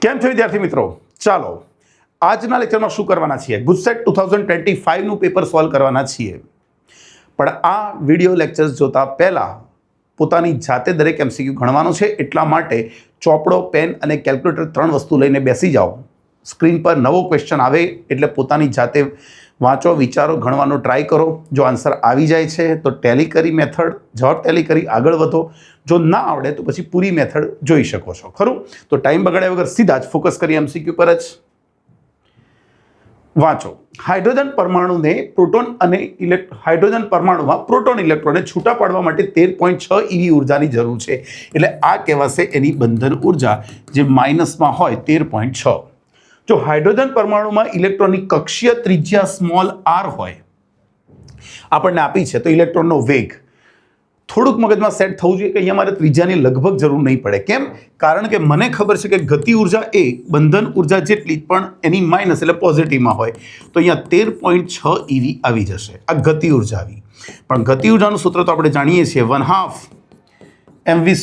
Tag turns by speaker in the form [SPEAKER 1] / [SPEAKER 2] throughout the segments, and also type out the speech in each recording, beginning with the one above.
[SPEAKER 1] કેમ છો વિદ્યાર્થી મિત્રો? ચાલો આજના લેક્ચરમાં શું કરવાના છીએ? ગુજસેટ 2025 નું પેપર સોલ્વ કરવાના છીએ. પણ આ વિડિયો લેક્ચર્સ જોતા પહેલા પોતાની જાતે દરેક એમસીક્યુ ગણવાનો છે. એટલા માટે ચોપડો, પેન અને કેલ્ક્યુલેટર ત્રણ વસ્તુ લઈને બેસી જાઓ. સ્ક્રીન પર નવો ક્વેશ્ચન આવે એટલે પોતાની જાતે વાંચો, વિચારો, ગણવાનો ટ્રાય કરો. જો આન્સર આવી જાય છે તો ટેલી કરી મેથડ જવાબ ટેલી કરી આગળ વધો. જો ના આવડે તો પછી પૂરી મેથડ જોઈ શકો છો. ખરું? તો ટાઈમ બગાડ્યા વગર સીધા જ ફોકસ કરી એમસીક્યુ પર જ વાંચો. હાઇડ્રોજન પરમાણુને હાઇડ્રોજન પરમાણુમાં પ્રોટોન ઇલેક્ટ્રોનને છૂટા પાડવા માટે 13.6 EV ઉર્જાની જરૂર છે. એટલે આ કહેવાશે એની બંધન ઉર્જા, જે માઇનસમાં હોય 13.6. જો હાઇડ્રોજન પરમાણુમાં ઇલેક્ટ્રોનની કક્ષીય ત્રિજ્યા સ્મોલ r હોય, આપણને આપી છે, તો ઇલેક્ટ્રોનનો વેગ થોડુંક મગજમાં સેટ થવું જોઈએ કે અહીંયા મારે ત્રિજ્યાની લગભગ જરૂર નહીં પડે. કેમ? કારણ કે મને ખબર છે કે ગતિ ઉર્જા એ બંધન ઉર્જા જેટલી જ પણ એની માઇનસ એટલે પોઝિટિવમાં હોય. તો અહીંયા 13.6 EV આવી જશે. આ ગતિ ઉર્જા આવી. પણ ગતિ ઉર્જાનું સૂત્ર તો આપણે જાણીએ છીએ, 1/2 mv²,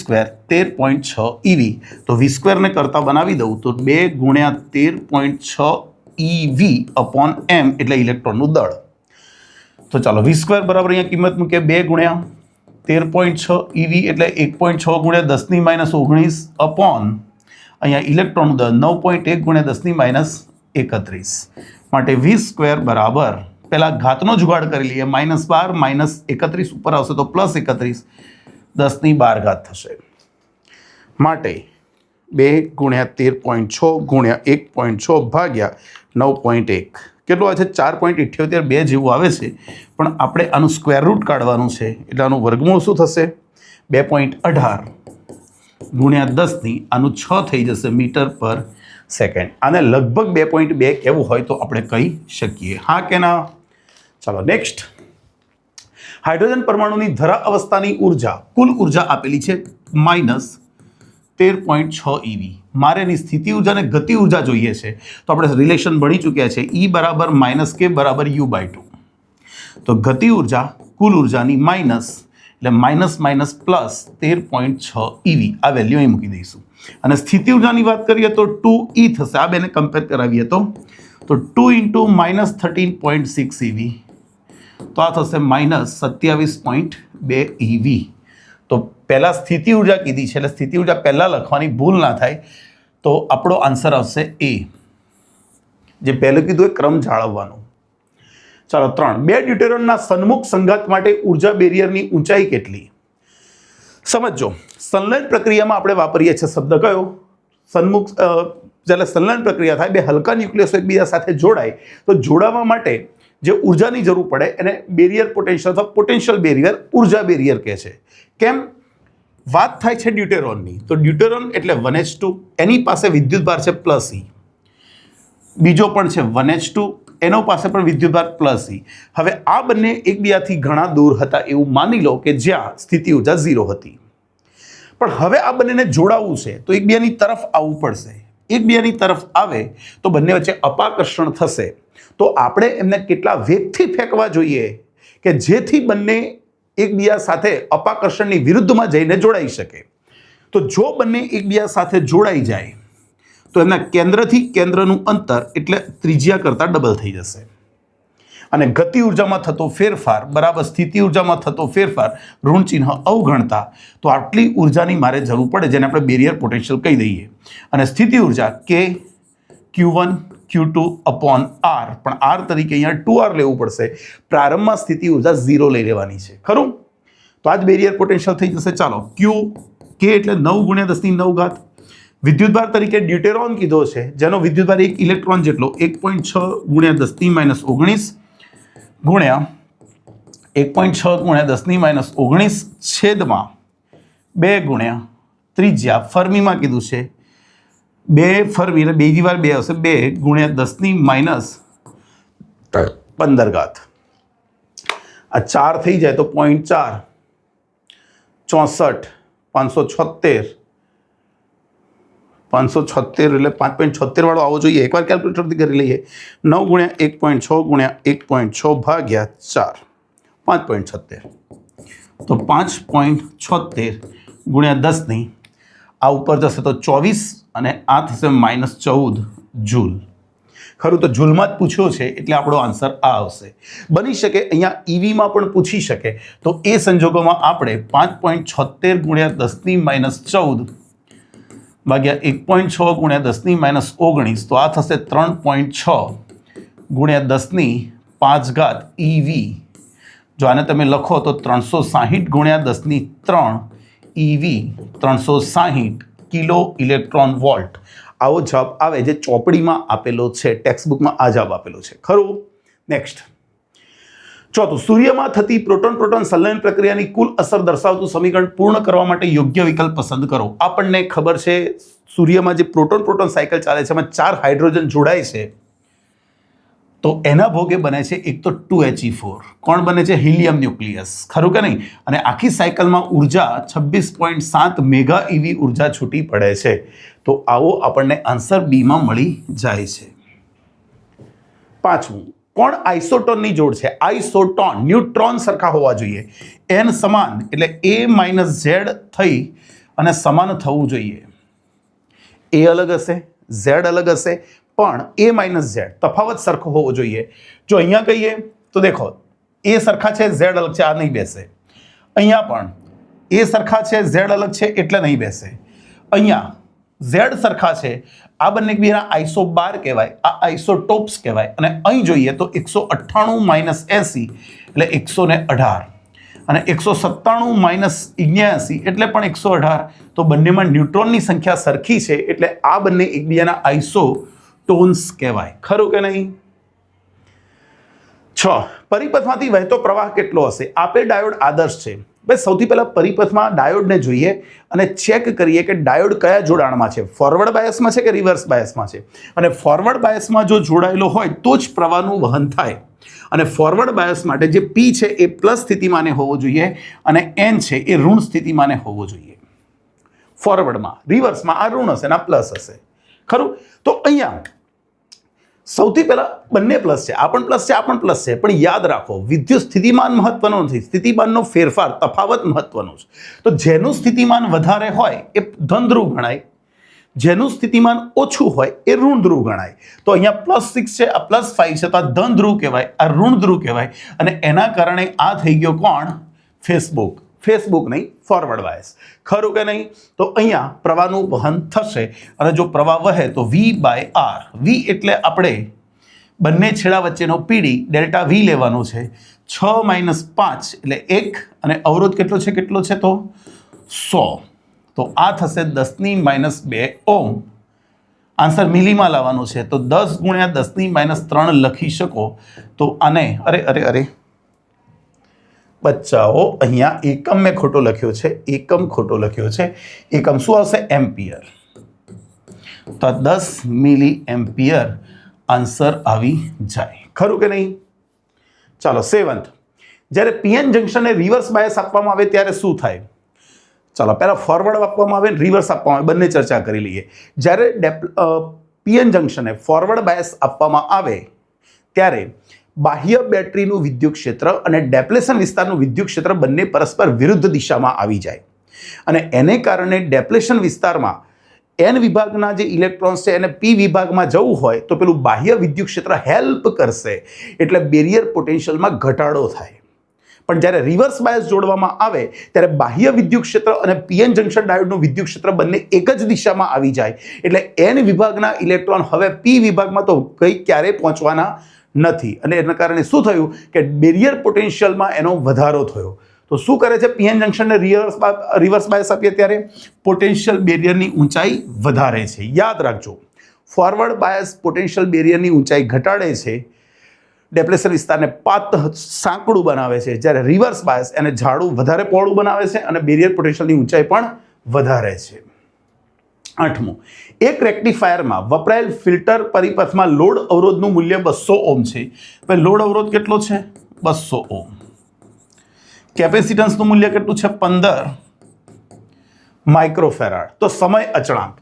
[SPEAKER 1] 13.6 EV. તો v² ને કરતા બનાવી દઉં તો 2 × 13.6 EV/m એટલે ઇલેક્ટ્રોનનું દળ. તો ચાલો v² બરાબર અહીંયા કિંમત મૂકીએ 2 × 13.6 EV એટલે 1.6 × 10⁻19 અપોન અહીંયા ઇલેક્ટ્રોનનું દળ 9.1 × 10⁻31. માટે v² બરાબર, પહેલા ઘાતનો જુગાડ કરી લઈએ, -12 -31 ઉપર આવશે તો +31, 10⁻12 થશે. માટે 2 × 13.6 × 1.6 ભાગ્યા 9.1 કેટલું આવે છે? 4.78 2 જેવું આવે છે. પણ આપણે આનું સ્ક્વેર રૂટ કાઢવાનું છે એટલે આનું વર્ગમૂળ શું થશે? 2.18 × 10 આનું 6 થઈ જશે મીટર/સેકન્ડ. આને લગભગ 2.2 કહેવું હોય તો આપણે કહી શકીએ. હા કે ના? ચાલો નેક્સ્ટ. હાઇડ્રોજન પરમાણુની ધરા અવસ્થાની ઉર્જા, કુલ ઉર્જા આપેલી છે -13.6 EV. મારે એની સ્થિતિ ઉર્જા અને ગતિ ઉર્જા જોઈએ છે. તો આપણે રિલેશન ભણી ચૂક્યા છે, E બરાબર -K બરાબર U/2. તો ગતિ ઉર્જા કુલ ઉર્જાની માઇનસ એટલે -13.6 EV. આ વેલ્યુ અહીં મૂકી દઈશું. અને સ્થિતિ ઉર્જાની વાત કરીએ તો 2E થશે. આ બેને કમ્પેર કરાવીએ તો 2 × -13.6 EV, તો આ થશે -27.2 EV. તો પહેલાં સ્થિતિ ઉર્જા કીધી છે એટલે સ્થિતિ ઉર્જા પહેલાં લખવાની ભૂલ ના થાય. તો આપણો આન્સર આવશે A. જે પહેલું કીધું એ ક્રમ જાળવવાનો. ચાલો 3. 2 ડ્યુટેરોનના સન્મુખ સંઘાત માટે ઉર્જા બેરિયરની ઊંચાઈ કેટલી? સમજો, સંલયન પ્રક્રિયામાં આપણે વાપરીએ છીએ શબ્દ કયો? સન્મુખ. જ્યારે સંલયન પ્રક્રિયા થાય, બે હલકા ન્યુક્લિયસો એકબીજા સાથે જોડાય, તો જોડાવા માટે જે ઉર્જાની જરૂર પડે એને બેરિયર પોટેન્શિયલ અથવા પોટેન્શિયલ બેરિયર, ઉર્જા બેરિયર કહે છે. કેમ? વાત થાય છે ડ્યુટેરોનની, તો ડ્યુટેરોન એટલે 1h2, એની પાસે વિદ્યુતભાર છે +E. બીજો પણ છે 1h2, એનો પાસે પણ વિદ્યુતભાર +E. હવે આ બંને એકબીજાથી ઘણા દૂર હતા એવું માની લો કે જ્યાં સ્થિતિ ઉર્જા 0 હતી. પણ હવે આ બંનેને જોડાવવું છે તો એકબીજાની તરફ આવવું પડશે. એકબીજાની તરફ આવે તો બંને વચ્ચે અપાકર્ષણ થશે. તો આપણે એમને કેટલા વેગથી ફેંકવા જોઈએ કે જેથી બંને એકબીજા સાથે અપાકર્ષણની વિરુદ્ધમાં જઈને જોડાઈ શકે. તો જો બંને એકબીજા સાથે જોડાઈ જાય તો એમના કેન્દ્રથી કેન્દ્રનું અંતર એટલે ત્રિજ્યા કરતાં ડબલ થઈ જશે. અને ગતિ ઉર્જામાં થતો ફેરફાર બરાબર સ્થિતિ ઉર્જામાં થતો ફેરફાર ઋણ ચિહ્ન અવગણતા. તો આટલી ઉર્જાની મારે જરૂર પડે, જેને આપણે બેરિયર પોટેન્શિયલ કહી દઈએ. અને સ્થિતિ ઉર્જા K Q1 Q2/R, પણ R તરીકે અહીંયા 2R લેવું પડશે. પ્રારંભમાં સ્થિતિ ઉર્જા 0 લઈ લેવાની છે. ખરું? તો આ જ બેરિયર પોટેન્શિયલ થઈ જશે. ચાલો K એટલે 9 × 10⁹. વિદ્યુતભાર તરીકે ડ્યુટેરોન કીધો છે, જેનો વિદ્યુતભાર 1 ઇલેક્ટ્રોન જેટલો, 1.6 × 10⁻19 ગુણ્યા 1.6 × 10⁻19 છેદમાં 2 × ત્રિજ્યા ફર્મીમાં કીધું છે 2 ફર્મી એટલે બીજી વાર 2 આવશે, 2 × 10⁻15. આ 4 થઈ જાય તો 0.4 64 576 એટલે 5.76 વાળો આવો જોઈએ. એકવાર કેલ્ક્યુલેટરથી કરી લઈએ. 9 × 1.6 × 1.6 ભાગ્યા 4, 5.76. તો 5.76 × 10⁻ આ ઉપર જશે તો 24 અને આ થશે -14 જૂલ. ખરું તો જૂલમાં જ પૂછ્યો છે એટલે આપણો આન્સર આ આવશે. બની શકે અહીંયા ઈવીમાં પણ પૂછી શકે, તો એ સંજોગોમાં આપણે 5.76 ગુણ્યા 10⁻14 ભાગ્યા 1.6 ગુણ્યા 10⁻19, તો આ થશે 3.6 ગુણ્યા 10⁵ ઈવી. જો આને તમે લખો તો 360 ગુણ્યા 10⁻3 ઈવી, 360 કિલો ઇલેક્ટ્રોન વોલ્ટ. આવો જવાબ આવે જે ચોપડીમાં આપેલો છે, ટેક્સ્ટ બુકમાં આ જવાબ આપેલો છે. ખરું? નેક્સ્ટ ચોથું, સૂર્યમાં થતી પ્રોટોન પ્રોટોન સંલયન પ્રક્રિયાની કુલ અસર દર્શાવતું સમીકરણ પૂર્ણ કરવા માટે યોગ્ય વિકલ્પ પસંદ કરો. આપણને ખબર છે સૂર્યમાં જે પ્રોટોન પ્રોટોન સાયકલ ચાલે છે એમાં 4 હાઇડ્રોજન જોડાય છે, તો એના ભોગે બને છે એક તો 2He4. કોણ બને છે? Helium nucleus. ખરું કે નહીં? અને આખી સાયકલમાં ઉર્જા 26.7 મેગા ઈવી ઉર્જા છૂટી પડે છે. તો આવો આપણને આન્સર બીમાં મળી જાય છે. પાંચમું, કોણ આઇસોટોનની જોડ છે? આઇસોટોન ન્યુટ્રોન સરખા હોવા જોઈએ, n સમાન એટલે a - z થઈ અને સમાન થવું જોઈએ. a અલગ હશે, z અલગ હશે, પણ a - z તફાવત સરખો હોવો જોઈએ. જો અહીંયા કહીએ તો દેખો a સરખા છે, z અલગ છે, આ નહીં બેસે. અહીંયા પણ a સરખા છે, z અલગ છે એટલે નહીં બેસે. અહીંયા z સરખા છે, આ બંને એકબીજાના આઇસોબાર કહેવાય, આ આઇસોટોપ્સ કહેવાય. અને અહીં જોઈએ તો 198 - 80 એટલે 118 અને 197 - 79 એટલે પણ 118. તો બંનેમાં ન્યુટ્રોનની સંખ્યા સરખી છે એટલે આ બંને એકબીજાના આઇસોટોન્સ કહેવાય. ખરું કે નહીં? 6, પરિપથમાંથી વહેતો પ્રવાહ કેટલો હશે? આપેલ ડાયોડ આદર્શ છે. ભાઈ સૌથી પહેલા પરિપથમાં ડાયોડને જોઈએ અને ચેક કરીએ કે ડાયોડ કયા જોડાણમાં છે, ફોરવર્ડ બાયસમાં છે કે રિવર્સ બાયસમાં છે. અને ફોરવર્ડ બાયસમાં જો જોડાયેલો હોય તો જ પ્રવાહનું વહન થાય. અને ફોરવર્ડ બાયસ માટે જે P છે એ પ્લસ સ્થિતિમાને હોવો જોઈએ અને N છે એ ઋણ સ્થિતિમાને હોવો જોઈએ ફોરવર્ડમાં. રિવર્સમાં આ ઋણ હશે અને આ પ્લસ હશે. ખરું? તો અહીંયા સૌથી પહેલા બંને પ્લસ છે, આ પણ પ્લસ છે, આ પણ પ્લસ છે. પણ યાદ રાખો વિદ્યુત સ્થિતિમાન મહત્વનો નથી, સ્થિતિમાનનો ફેરફાર તફાવત મહત્વનો છે. તો જેનું સ્થિતિમાન વધારે હોય એ ધન ધ્રુવ ગણાય, જેનું સ્થિતિમાન ઓછું હોય એ ઋણ ધ્રુવ ગણાય. તો અહીંયા +6 છે, આ +5 છે, તો આ ધન ધ્રુવ કહેવાય, આ ઋણ ધ્રુવ કહેવાય. અને એના કારણે આ થઈ ગયો કોણ? ફેસબુક નહીં, ફોરવર્ડ બાયસ. ખરું કે નહીં? તો અહીંયા પ્રવાહનું વહન થશે અને જો પ્રવાહ વહે તો V/R. V એટલે આપણે બંને છેડા વચ્ચેનો પીડી ડેલ્ટા V લેવાનો છે. 6 - 5 એટલે 1 અને અવરોધ કેટલો છે તો 100. તો આ થશે 10⁻² ઓહ્મ. આન્સર મિલીમાં લાવવાનો છે તો 10 × 10⁻³ લખી શકો. તો આને અરે બચ્ચાઓ અહીંયા એકમ મેં ખોટો લખ્યો છે, એકમ ખોટો લખ્યો છે. એકમ શું આવશે? એમ્પિયર. તો 10 મિલી એમ્પિયર આન્સર આવી જાય. ખરું કે નહીં? ચાલો 7th, જ્યારે પીએન જંક્શનને રિવર્સ બાયસ આપવામાં આવે ત્યારે શું થાય? ચાલો પહેલા ફોરવર્ડ આપવામાં આવે, રિવર્સ આપવામાં આવે, બંને ચર્ચા કરી લઈએ. જ્યારે પીએન જંક્શનને ફોરવર્ડ બાયસ આપવામાં આવે ત્યારે બાહ્ય બેટરીનું વિદ્યુત ક્ષેત્ર અને ડેપ્લેશન વિસ્તારનું વિદ્યુત ક્ષેત્ર બંને પરસ્પર વિરુદ્ધ દિશામાં આવી જાય. અને એને કારણે ડેપ્લેશન વિસ્તારમાં N વિભાગના જે ઇલેક્ટ્રોન્સ છે એને P વિભાગમાં જવું હોય તો પેલું બાહ્ય વિદ્યુત ક્ષેત્ર હેલ્પ કરશે એટલે બેરિયર પોટેન્શિયલમાં ઘટાડો થાય. પણ જ્યારે રિવર્સ બાયસ જોડવામાં આવે ત્યારે બાહ્ય વિદ્યુત ક્ષેત્ર અને પીએન જંક્શન ડાયોડનું વિદ્યુત ક્ષેત્ર બંને એક જ દિશામાં આવી જાય એટલે N વિભાગના ઇલેક્ટ્રોન હવે P વિભાગમાં તો ક્યારેય પહોંચવાના નથી. અને એના કારણે શું થયું કે બેરિયર પોટેન્શિયલમાં એનો વધારો થયો. તો શું કરે છે? પીએન જંક્શનને રિવર્સ બાયસ આપીએ ત્યારે પોટેન્શિયલ બેરિયરની ઊંચાઈ વધારે છે. યાદ રાખજો, ફોરવર્ડ બાયસ પોટેન્શિયલ બેરિયરની ઊંચાઈ ઘટાડે છે, ડેપ્લેશન વિસ્તારને સાંકડું બનાવે છે, જ્યારે રિવર્સ બાયસ એને જાડું વધારે પહોળું બનાવે છે અને બેરિયર પોટેન્શિયલની ઊંચાઈ પણ વધારે છે. 8મું, એક રેક્ટિફાયરમાં વપરાયેલ ફિલ્ટર પરિપથમાં લોડ અવરોધનું મૂલ્ય 200 ઓહ્મ છે. ભાઈ લોડ અવરોધ કેટલો છે? 200 ઓહ્મ. કેપેસિટન્સનું મૂલ્ય કેટલું છે? 15 માઇક્રોફેરાડ. તો સમય અચળાંક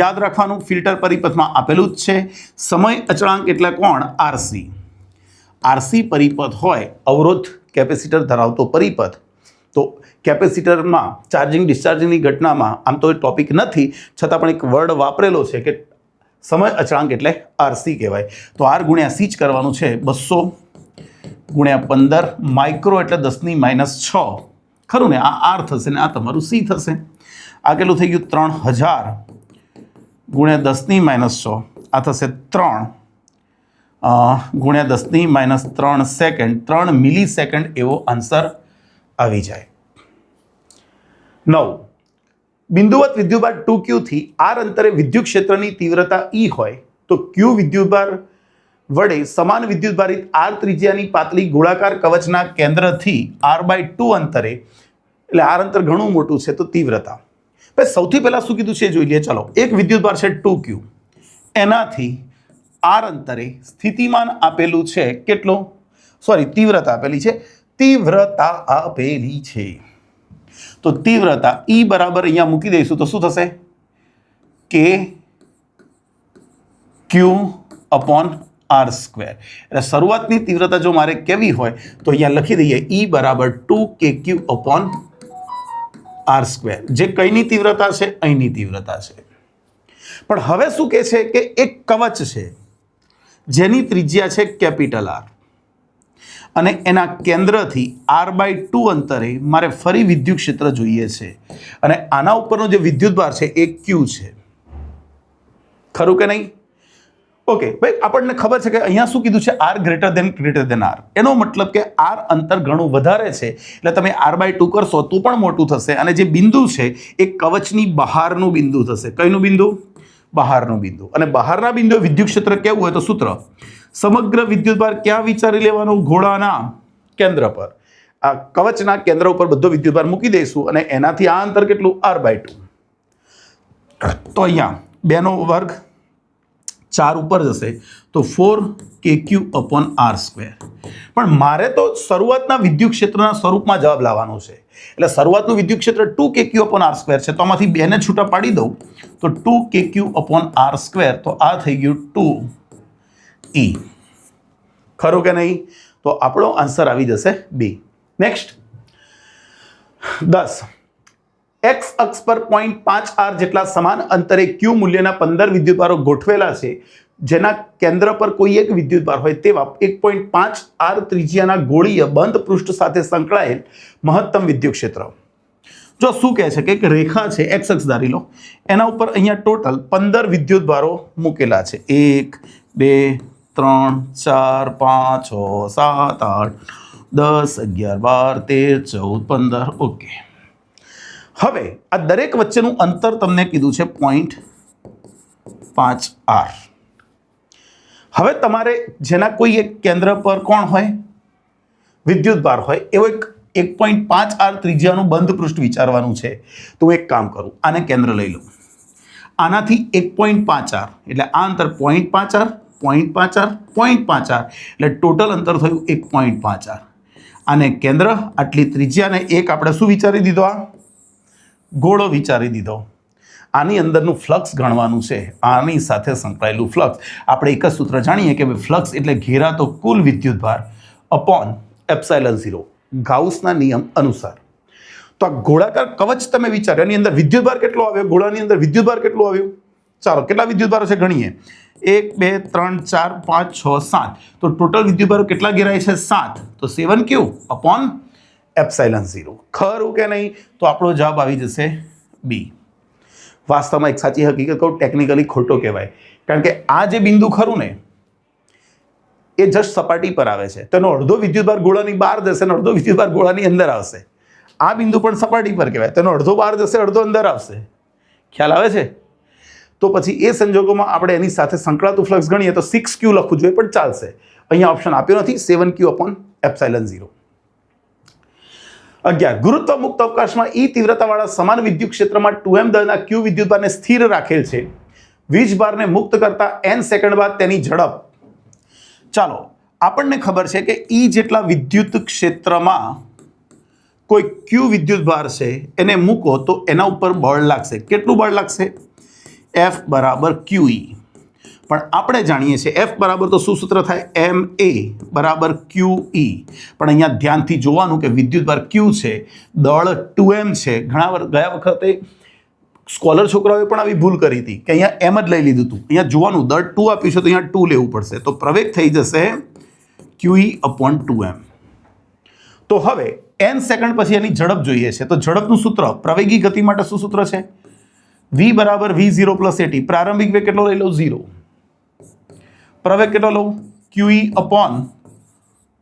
[SPEAKER 1] યાદ રાખવાનું, ફિલ્ટર પરિપથમાં આપેલું જ છે. સમય અચળાંક એટલે કોણ? RC. RC પરિપથ હોય, અવરોધ કેપેસિટર ધરાવતો પરિપથ, તો કેપેસિટરમાં ચાર્જિંગ ડિસ્ચાર્જિંગની ઘટનામાં આમ તો ટોપિક નથી, છતાં પણ એક વર્ડ વાપરેલો છે કે સમય અચળાંક એટલે આરસી કહેવાય. તો આર ગુણ્યા સી જ કરવાનું છે. 200 ગુણ્યા 15 માઇક્રો એટલે 10⁻6 ખરું ને? આ આર થશે ને આ તમારું સી થશે. આ કેટલું થઈ ગયું? 3000 ગુણ્યા 10⁻6 આ થશે 3 ગુણ્યા 10⁻3 સેકન્ડ, 3 મિલી સેકન્ડ એવો આન્સર આવી જાય. 9 બિંદુવત વિદ્યુતભાર 2q થી આર અંતરે વિદ્યુત ક્ષેત્રની તીવ્રતા E હોય તો q વિદ્યુતભાર વડે સમાન વિદ્યુતભારિત આર ત્રિજ્યાની પાતળી ગોળાકાર કવચના કેન્દ્રથી r/2 અંતરે, એટલે આર અંતર ઘણું મોટું છે તો તીવ્રતા. ભાઈ સૌથી પહેલા શું કીધું છે જોઈ લઈએ. ચલો, એક વિદ્યુતભાર છે 2q, એનાથી આર અંતરે સ્થિતિમાન આપેલું છે કેટલો? સોરી, તીવ્રતા આપેલી છે. તીવ્રતા આપેલી છે તો તીવ્રતા E બરાબર અહીંયા મૂકી દઈશું તો શું થશે? K Q upon R square. એટલે શરૂઆતની તીવ્રતા જો મારે કેવી હોય તો અહીંયા લખી દઈએ E બરાબર 2KQ અપોન આર સ્ક્વેર. જે કઈની તીવ્રતા છે? અહીંની તીવ્રતા છે. પણ હવે શું કહે છે કે એક કવચ છે જેની ત્રિજ્યા છે કેપિટલ આર અને એના કેન્દ્રથી r/2 અંતરે મારે ફરી વિદ્યુત ક્ષેત્ર જોઈએ છે અને આના ઉપરનો જે વિદ્યુતભાર છે એ Q છે. ખરું કે નહીં? ઓકે ભાઈ, આપણને ખબર છે કે અહીંયા શું કીધું છે? r greater than r. એનો મતલબ કે r અંતર ઘણું વધારે છે એટલે તમે r/2 કરશો તો પણ મોટું થશે અને જે બિંદુ છે એ કવચની બહારનું બિંદુ થશે. કઈનું બિંદુ? બહારનું બિંદુ. અને બહારના બિંદુ વિદ્યુત ક્ષેત્ર કેવું હોય તો સૂત્ર સમગ્ર વિદ્યુતભાર ક્યાં વિચારી લેવાનો? ગોળાના કેન્દ્ર પર. આ કવચના કેન્દ્ર ઉપર બધો વિદ્યુતભાર મૂકી દઈશું અને એનાથી આ અંતર કેટલું? r/2. તો અહીંયા 2 નો વર્ગ 4 ઉપર જશે તો 4KQ અપોન આર સ્ક્વેર. પણ મારે તો શરૂઆતના વિદ્યુત ક્ષેત્રના સ્વરૂપમાં જવાબ લાવવાનો છે. એટલે શરૂઆતનું વિદ્યુત ક્ષેત્ર 2KQ અપોન આર સ્ક્વેર છે તો આમાંથી 2 ને છૂટા પાડી દઉં તો 2KQ અપોન આર સ્ક્વેર. તો આ થઈ ગયું 2E. ખરું કે નહીં? તો આપણો આન્સર આવી જશે B. નેક્સ્ટ 10 x અક્ષ પર 0.5 r જેટલા સમાન અંતરે q મૂલ્યના 15 વિદ્યુતભારો ગોઠવેલા છે જેના કેન્દ્ર પર કોઈ એક વિદ્યુતભાર હોય તેવા 1.5 r ત્રિજ્યાના ગોળીય બંધ પૃષ્ઠ સાથે સંકળાયેલ મહત્તમ વિદ્યુત ક્ષેત્ર. જો શું કહે છે કે એક રેખા છે, x અક્ષ ધારી લો, એના ઉપર અહીંયા ટોટલ 15 વિદ્યુતભારો મૂકેલા છે. 1 2 3 4 5 6 7 8 10 11 12 13 14 15. ઓકે, હવે આ દરેક વચ્ચેનું અંતર તમને કીધું છે 0.5 r. હવે તમારે જેના કોઈ એક કેન્દ્ર પર કોણ હોય? વિદ્યુતભાર હોય એવો એક 1.5 r ત્રિજ્યાનું બંધ પૃષ્ઠ વિચારવાનું છે. તો હું એક કામ કરું, આને કેન્દ્ર લઈ લઉં, આનાથી 1.5 r એટલે આ અંતર 0.5 r 0.5 r 0.5 r એટલે ટોટલ અંતર થયું 1.5 r. આને કેન્દ્ર, આટલી ત્રિજ્યાને એક આપણે શું વિચારી દીધો? આ ગોળો વિચારી દીધો. આની અંદરનું ફ્લક્સ ગણવાનું છે, આની સાથે સંકળાયેલું ફ્લક્સ. આપણે એક જ સૂત્ર જાણીએ કે ફ્લક્સ એટલે ઘેરાતો કુલ વિદ્યુતભાર અપોન ε0 ગાઉસના નિયમ અનુસાર. તો આ ગોળાકાર કવચ તમે વિચારો, એની અંદર વિદ્યુતભાર કેટલો આવ્યો? ગોળાની અંદર વિદ્યુતભાર કેટલો આવ્યો? ચાલો કેટલા વિદ્યુતભારો છે ગણીએ. 1 2 3 4 5 6 7. તો ટોટલ વિદ્યુતભારો કેટલા ઘેરાય છે? 7. તો 7Q અપોન ε0. ખરું કે નહીં? તો આપણો જવાબ આવી જશે B. વાસ્તવમાં એક સાચી હકીકત કહું, ટેકનિકલી ખોટો કહેવાય, કારણ કે આ જે બિંદુ ખરું ને એ જસ્ટ સપાટી પર આવે છે, તેનો અડધો વિદ્યુતભાર ગોળાની બહાર જશે અને અડધો વિદ્યુતભાર ગોળાની અંદર આવશે. આ બિંદુ પણ સપાટી પર કહેવાય, તેનો અડધો બહાર જશે, અડધો અંદર આવશે. ખ્યાલ આવે છે? તો પછી એ સંજોગોમાં આપણે એની સાથે સંકળાતું ફ્લક્સ ગણીએ તો 6Q લખવું જોઈએ પણ ચાલશે. અહીંયા ઓપ્શન આપ્યો નથી, 7Q અપોન ε0. 11 ગુરુત્વ મુક્ત અવકાશમાં E તીવ્રતાવાળા સમાન વિદ્યુત ક્ષેત્રમાં 2m દળના Q વિદ્યુતભારને સ્થિર રાખેલ છે. વીજભારને મુક્ત કરતા n સેકન્ડ બાદ તેની ઝડપ. ચાલો, આપણને ખબર છે કે E જેટલા વિદ્યુત ક્ષેત્રમાં કોઈ Q વિદ્યુતભાર છે એને મૂકો તો એના ઉપર બળ લાગશે. કેટલું બળ લાગશે? F બરાબર QE. પણ આપણે જાણીએ છીએ એફ બરાબર તો શું સૂત્ર થાય એમ એ બરાબર ક્યુ ઈ પણ અહીંયા ધ્યાનથી જોવાનું કે વિદ્યુતભાર ક્યુ છે દળ 2m છે ગયા વખતે સ્કોલર છોકરાઓએ પણ આવી ભૂલ કરી હતી કે અહીંયા એમ જ લઈ લીધું હતું અહીંયા જોવાનું દળ 2 આપ્યું છે તો અહીંયા 2 લેવું પડશે તો પ્રવેગ થઈ જશે QE upon 2m તો હવે n સેકન્ડ પછી એની ઝડપ જોઈએ છે તો ઝડપનું સૂત્ર પ્રવેગી ગતિ માટે શું સૂત્ર છે v બરાબર v0 પ્લસ at પ્રારંભિક વેગ કેટલો લઈ લો 0 પ્રવેગ કેટલો લઉં QE upon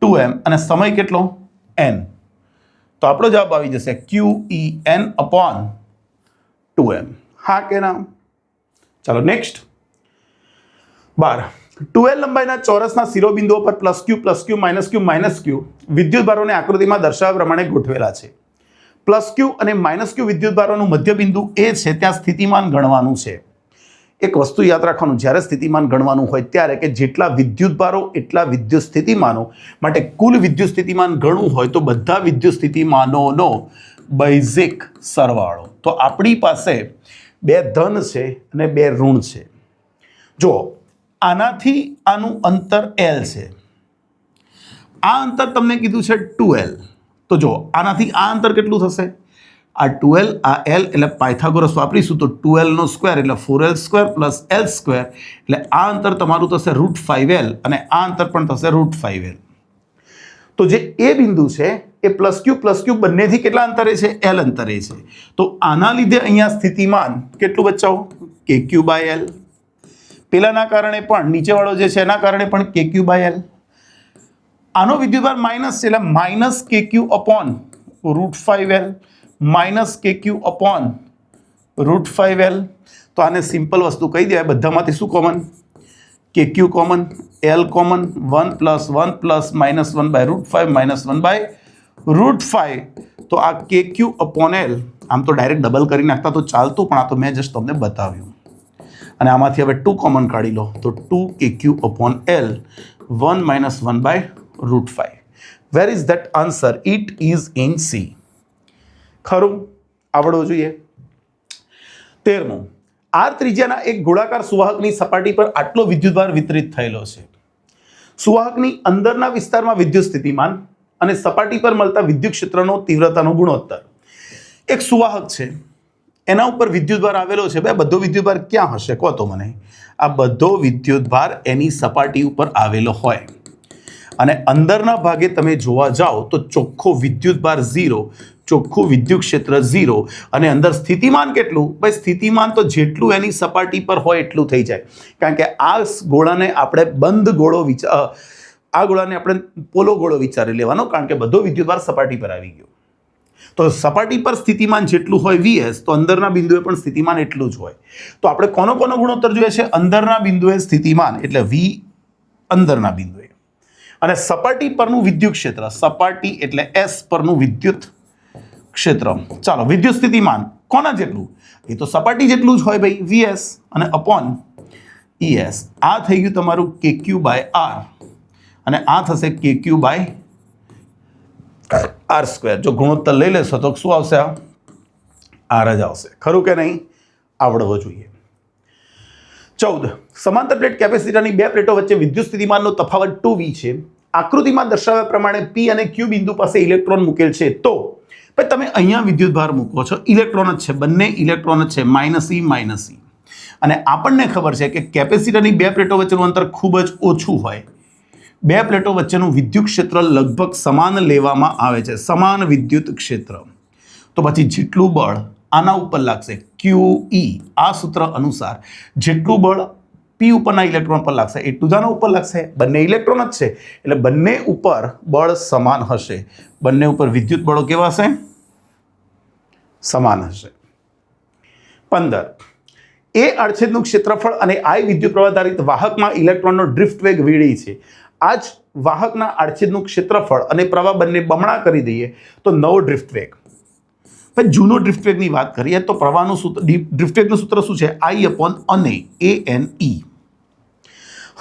[SPEAKER 1] 2m અને સમય કેટલો n તો આપણો જવાબ આવી જશે QEn upon 2m હા કે ના ચાલો નેક્સ્ટ 12 2l લંબાઈના ચોરસના શિરોબિંદુઓ પર પ્લસ ક્યુ માઇનસ ક્યુ વિદ્યુતભારોને આકૃતિમાં દર્શાવ્યા પ્રમાણે ગોઠવેલા છે પ્લસ ક્યુ અને માઇનસ ક્યુ વિદ્યુતભારોનું મધ્યબિંદુ એ છે ત્યાં સ્થિતિમાન ગણવાનું છે એક વસ્તુ યાદ રાખવાનું જ્યારે સ્થિતિમાન ગણવાનું હોય ત્યારે કે જેટલા વિદ્યુતભારો એટલા વિદ્યુત સ્થિતિમાનો માટે કુલ વિદ્યુત સ્થિતિમાન ગણવું હોય તો બધા વિદ્યુત સ્થિતિમાનોનો બેઝિક સરવાળો તો આપણી પાસે બે ધન છે અને બે ઋણ છે જો આનાથી આનું અંતર L છે આ અંતર તમને કીધું છે 2L તો જો આનાથી આ અંતર કેટલું થશે આ 2L આ L એટલે પાયથાગોરસ વાપરીશું તો 2L નો સ્ક્વેર એટલે 4L square plus L square એટલે આ અંતર તમારું થશે √5L અને આ અંતર પણ થશે √5L તો જે એ બિંદુ છે એ પ્લસ ક્યુ બંનેથી કેટલા અંતરે છે L અંતરે છે તો આના લીધે અહીંયા સ્થિતિમાન કેટલું બચાવો KQ/L પેલાના કારણે પણ નીચેવાળો જે છે એના કારણે પણ KQ/L આનો વિદ્યુતભાર માઇનસ છે એટલે minus KQ upon √5L minus KQ upon √5L તો આને સિમ્પલ વસ્તુ કહી દેવાય બધામાંથી શું common KQ common L common 1 plus -1/√5 -1/√5 તો આ KQ upon L આમ તો ડાયરેક્ટ ડબલ કરી નાખતા તો ચાલતું પણ આ તો મેં જસ્ટ તમને બતાવ્યું અને આમાંથી હવે 2 કોમન કાઢી લો તો 2KQ upon L 1 - 1/√5 where is that answer it is in C ખરું આવડવું જોઈએ 13 આર ત્રિજ્યાના એક ગોળાકાર સુવાહકની સપાટી પર આટલો વિદ્યુતભાર વિતરિત થયેલો છે સુવાહકની અંદરના વિસ્તારમાં વિદ્યુત સ્થિતિમાન અને સપાટી પર મળતા વિદ્યુત ક્ષેત્રનો તીવ્રતાનો ગુણોત્તર એક સુવાહક છે એના ઉપર વિદ્યુતભાર આવેલો છે ભાઈ બધો વિદ્યુતભાર ક્યાં હશે કહો તો મને આ બધો વિદ્યુતભાર એની સપાટી ઉપર આવેલો હોય અને અંદરના ભાગે તમે જોવા જાઓ તો ચોખ્ખો વિદ્યુતભાર 0 ચોખ્ખું વિદ્યુત ક્ષેત્ર 0 અને અંદર સ્થિતિમાન કેટલું ભાઈ સ્થિતિમાન તો જેટલું એની સપાટી પર હોય એટલું થઈ જાય કારણ કે આ ગોળાને આપણે બંધ ગોળો આ ગોળાને આપણે પોલો ગોળો વિચારી લેવાનો કારણ કે બધો વિદ્યુતભાર સપાટી પર આવી ગયો તો સપાટી પર સ્થિતિમાન જેટલું હોય VS તો અંદરના બિંદુએ પણ સ્થિતિમાન એટલું જ હોય તો આપણે કોનો ગુણોત્તર જોઈએ છે અંદરના બિંદુએ સ્થિતિમાન એટલે V અંદરના બિંદુએ અને સપાટી પરનું વિદ્યુત ક્ષેત્ર સપાટી એટલે S પરનું વિદ્યુત ક્ષેત્ર ચાલો વિદ્યુત સ્થિતિમાન કોના જેટલું એ તો સપાટી જેટલું જ હોય ભાઈ VS અને અપોન ES આ થઈ ગયું તમારું KQ/R અને આ થશે KQ/R² જો ગુણોત્તર લઈ લેશો તો શું આવશે R જ આવશે ખરું કે નહીં આવડવો જોઈએ 14 સમાંતર પ્લેટ કેપેસિટરની બે પ્લેટો વચ્ચે વિદ્યુત સ્થિતિમાનનો તફાવત 2V છે આકૃતિમાં દર્શાવ્યા પ્રમાણે P અને Q બિંદુ પાસે ઇલેક્ટ્રોન મૂકેલ છે તો ભાઈ તમે અહીંયા વિદ્યુતભાર મૂકો છો ઇલેક્ટ્રોન જ છે બંને ઇલેક્ટ્રોન જ છે -E અને આપણને ખબર છે કે કેપેસિટરની બે પ્લેટો વચ્ચેનું અંતર ખૂબ જ ઓછું હોય બે પ્લેટો વચ્ચેનું વિદ્યુત ક્ષેત્ર લગભગ સમાન લેવામાં આવે છે સમાન વિદ્યુત ક્ષેત્ર તો પછી જેટલું બળ આના ઉપર લાગશે QE આ સૂત્ર અનુસાર જેટલું બળ P ઉપરના ઇલેક્ટ્રોન પર લાગશે એટલું જ આના ઉપર લાગશે બંને ઇલેક્ટ્રોન જ છે એટલે બંને ઉપર બળ સમાન હશે બંને ઉપર વિદ્યુત બળો કેવા હશે સમાન હશે 15 એ આડછેદનું ક્ષેત્રફળ અને I વિદ્યુત પ્રવાહ ધારિત વાહકમાં ઇલેક્ટ્રોનનો ડ્રિફ્ટ વેગ વીડી છે આ જ વાહકના આડછેદનું ક્ષેત્રફળ અને પ્રવાહ બંને બમણા કરી દઈએ તો નવો ડ્રિફ્ટ વેગ ભાઈ જૂનો ડ્રિફ્ટ વેગની વાત કરીએ તો પ્રવાહનું સૂત્ર ડ્રિફ્ટ વેગનું સૂત્ર શું છે I/ANE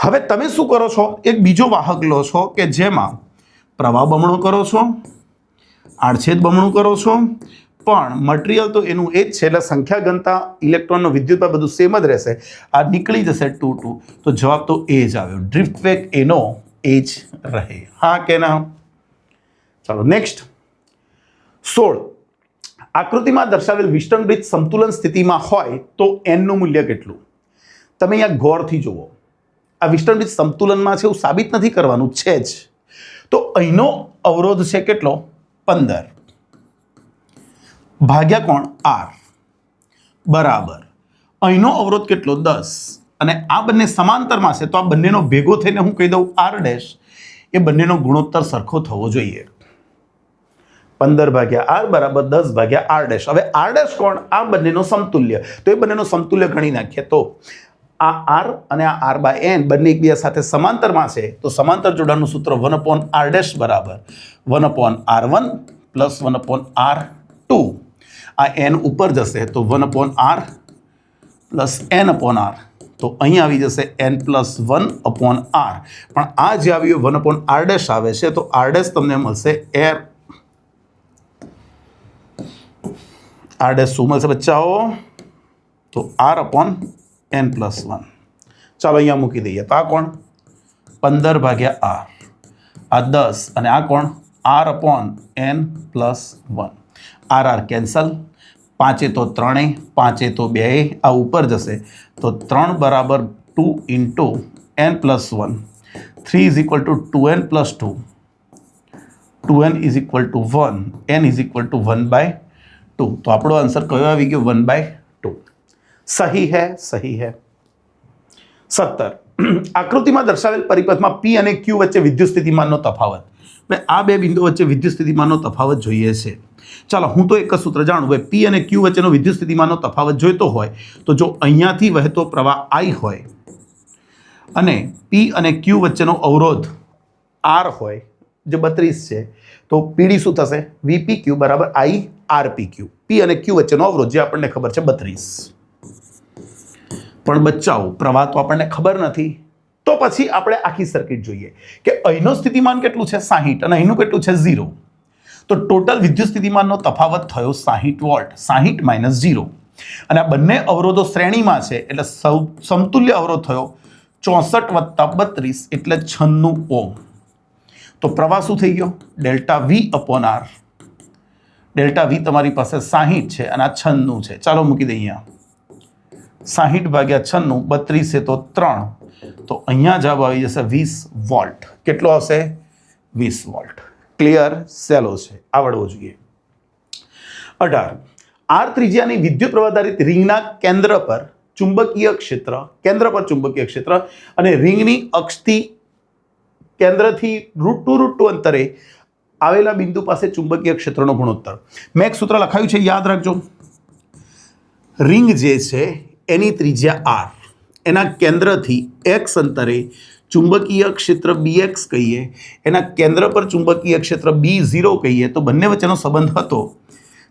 [SPEAKER 1] હવે તમે શું કરો છો એક બીજો વાહક લો છો કે જેમાં પ્રવાહ બમણો કરો છો આડછેદ બમણું કરો છો પણ મટીરિયલ તો એનું એ જ છે, એટલે સંખ્યા ઘનતા ઇલેક્ટ્રોનનો વિદ્યુતભાર બધું સેમ જ રહેશે. આ નીકળી જશે 2 2, તો જવાબ તો એ જ આવ્યો. ડ્રિફ્ટ વેગ એનો એ જ રહે. હા કે ના? ચાલો નેક્સ્ટ 16. આકૃતિમાં દર્શાવેલ વિસ્ટર્ન બ્રિજ સંતુલન સ્થિતિમાં હોય તો n નું મૂલ્ય કેટલું? તમે અહીંયા ગૌરથી જુઓ. આ વિસ્ટર્ન બ્રિજ સંતુલનમાં છે એવું સાબિત નથી કરવાનું છે જ. તો અહીંનો અવરોધ છે કેટલો? 15 ભાગ્યા કોણ? r બરાબર અહીંનો અવરોધ કેટલો? 10. અને આ બંને સમાંતરમાં છે તો આ બંનેનો ભેગો થઈને હું કહી દઉં r ડેશ. એ બંનેનો ગુણોત્તર સરખો થવો જોઈએ. 15 ભાગ્યા r બરાબર 10 ભાગ્યા r ડેશ. હવે r ડેશ કોણ? આ બંનેનો સમતુલ્ય. તો એ બંનેનો સમતુલ્ય ગણી નાખીએ તો આ r અને આ r બાય n બંને એકબીજા સાથે સમાંતરમાં છે. તો સમાંતર જોડાણનું સૂત્ર 1/r ડેશ બરાબર 1/r1 પ્લસ 1/r2. આ n ઉપર જશે તો 1/r પ્લસ n/r. તો અહીં આવી જશે n પ્લસ 1/r. પણ આ જે આવ્યું 1/r ડેશ આવે છે તો r ડેશ તમને મળશે r ડેશ શું મળશે બચ્ચાઓ? તો r/n પ્લસ 1. ચાલો અહીંયા મૂકી દઈએ. તો આ કોણ? 15 ભાગ્યા r. આ 10 અને આ કોણ? r/n plus 1. r cancel. 5 તો 3, 5 તો 2, આ ઉપર જશે તો 3 બરાબર 2 into n plus 1. 3 is equal two 2n plus 2. 2n is equal two 1. n is equal two 1/2. તો આપણો આન્સર કયો આવી ગયો? 1/2. સહી હે? સહી હે. 17. આકૃતિમાં દર્શાવેલ પરિપથમાં p અને q વચ્ચે વિદ્યુત સ્થિતિમાનનો તફાવત. આ બે બિંદુઓ વચ્ચે વિદ્યુત સ્થિતિમાનનો તફાવત જોઈએ છે. ચાલો હું તો એક જ સૂત્ર જાણું. ભાઈ p અને q વચ્ચેનો વિદ્યુત સ્થિતિમાનનો તફાવત જોઈતો હોય તો જો અહીંયાથી વહેતો પ્રવાહ I હોય અને p અને q વચ્ચેનો અવરોધ r હોય જે 32 છે તો pd શું થશે? vpq બરાબર I rpq. p અને q વચ્ચેનો અવરોધ જે આપણને ખબર છે 32. પણ બચ્ચાઓ પ્રવાહ તો આપણને ખબર નથી. તો પછી આપણે આખી સર્કિટ જોઈએ કે અહીંનો સ્થિતિમાન કેટલું છે? 60 અને અહીંનું કેટલું છે? 0. તો ટોટલ વિદ્યુત સ્થિતિમાનનો તફાવત થયો 60 વોલ્ટ. 60 માઇનસ 0. અને આ બંને અવરોધો શ્રેણીમાં છે એટલે સમતુલ્ય અવરોધ થયો 64 વત્તા 32 એટલે 96 ઓહ્મ. તો પ્રવાહ શું થઈ ગયો? Delta v/r. ડેલ્ટા v તમારી પાસે 60 છે અને આ 96 છે. ચાલો મૂકી દઈએ અહીંયા. 60 ભાગ્યા 96, 32 છે તો 3. તો અહીંયા જવાબ આવી જશે 20 વોલ્ટ. કેટલો આવશે? 20 વોલ્ટ. ક્લિયર? સહેલો છે, આવડવો જોઈએ. 18. r ત્રિજ્યાની વિદ્યુત પ્રવાહધારિત રિંગના કેન્દ્ર પર ચુંબકીય ક્ષેત્ર અને રિંગની અક્ષથી કેન્દ્રથી √2 અંતરે આવેલા બિંદુ પાસે ચુંબકીય ક્ષેત્રનો ગુણોત્તર. મેં એક સૂત્ર લખાયું છે, યાદ રાખજો. રિંગ જે છે એની ત્રિજ્યા r, એના કેન્દ્રથી x અંતરે ચુંબકીય ક્ષેત્ર bx કહીએ, એના કેન્દ્ર પર ચુંબકીય ક્ષેત્ર b0 કહીએ, તો બંને વચ્ચેનો સંબંધ હતો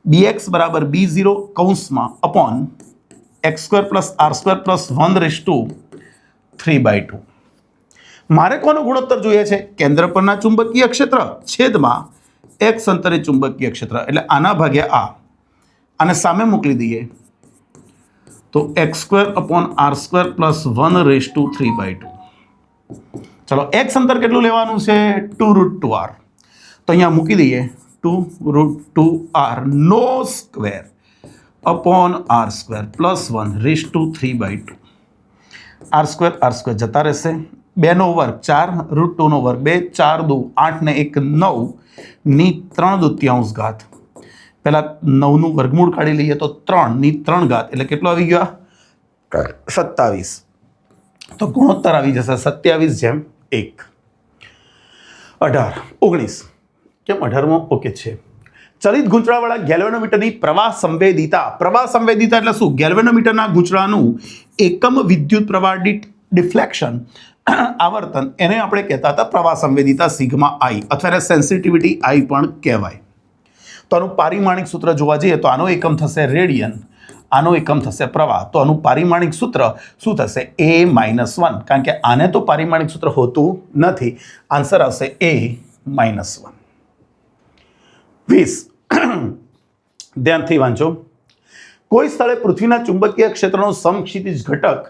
[SPEAKER 1] bx બરાબર b0 કૌંસમાં upon x² plus r² plus 1/3/2. મારે કોનો ગુણોત્તર જોઈએ છે? કેન્દ્ર પરના ચુંબકીય ક્ષેત્ર છેદમાં x અંતરે ચુંબકીય ક્ષેત્ર. એટલે આના ભાગ્યા આને સામે મોકલી દઈએ તો x² અપોન r² પ્લસ 1/3/2. ચલો x અંતર કેટલું લેવાનું છે? 2√2r. તો અહીંયા મૂકી દઈએ 2√2r નો square upon r² plus 1/3/2. r² જતા રહેશે. 2 નો વર્ગ 4, √2 નો વર્ગ 2, 4 દુ 8 ને 1 9 ની 3/2. પહેલા 9 નું વર્ગમૂળ કાઢી લઈએ તો 3 ની 3 એટલે કેટલો આવી ગયો? 27. તો ગુણોત્તર આવી જશે 27:1. 18. 19. કેમ 18માં? ઓકે છે. ચલિત ગૂંચળાવાળા ગેલ્વેનોમીટરની પ્રવાહ સંવેદિતા એટલે શું? ગેલ્વેનોમીટરના ગૂંચળાનું એકમ વિદ્યુત પ્રવાહ દીઠ ડિફ્લેક્શન આવર્તન, એને આપણે કહેતા હતા પ્રવાહ સંવેદિતા સિગ્મા I અથવા સેન્સિટિવિટી I પણ કહેવાય. તો આનું પારિમાણિક સૂત્ર જોવા જઈએ તો આનો એકમ થશે રેડિયન, આનો એકમ થશે પ્રવાહ. તો આનું પારિમાણિક સૂત્ર શું થશે? A-1, કારણ કે આને તો પારિમાણિક સૂત્ર હોતું નથી. આન્સર આવશે A-1. 20. ધ્યાનથી વાંચો. કોઈ સ્થળે પૃથ્વીના ચુંબકીય ક્ષેત્રનો સમક્ષિતિજ ઘટક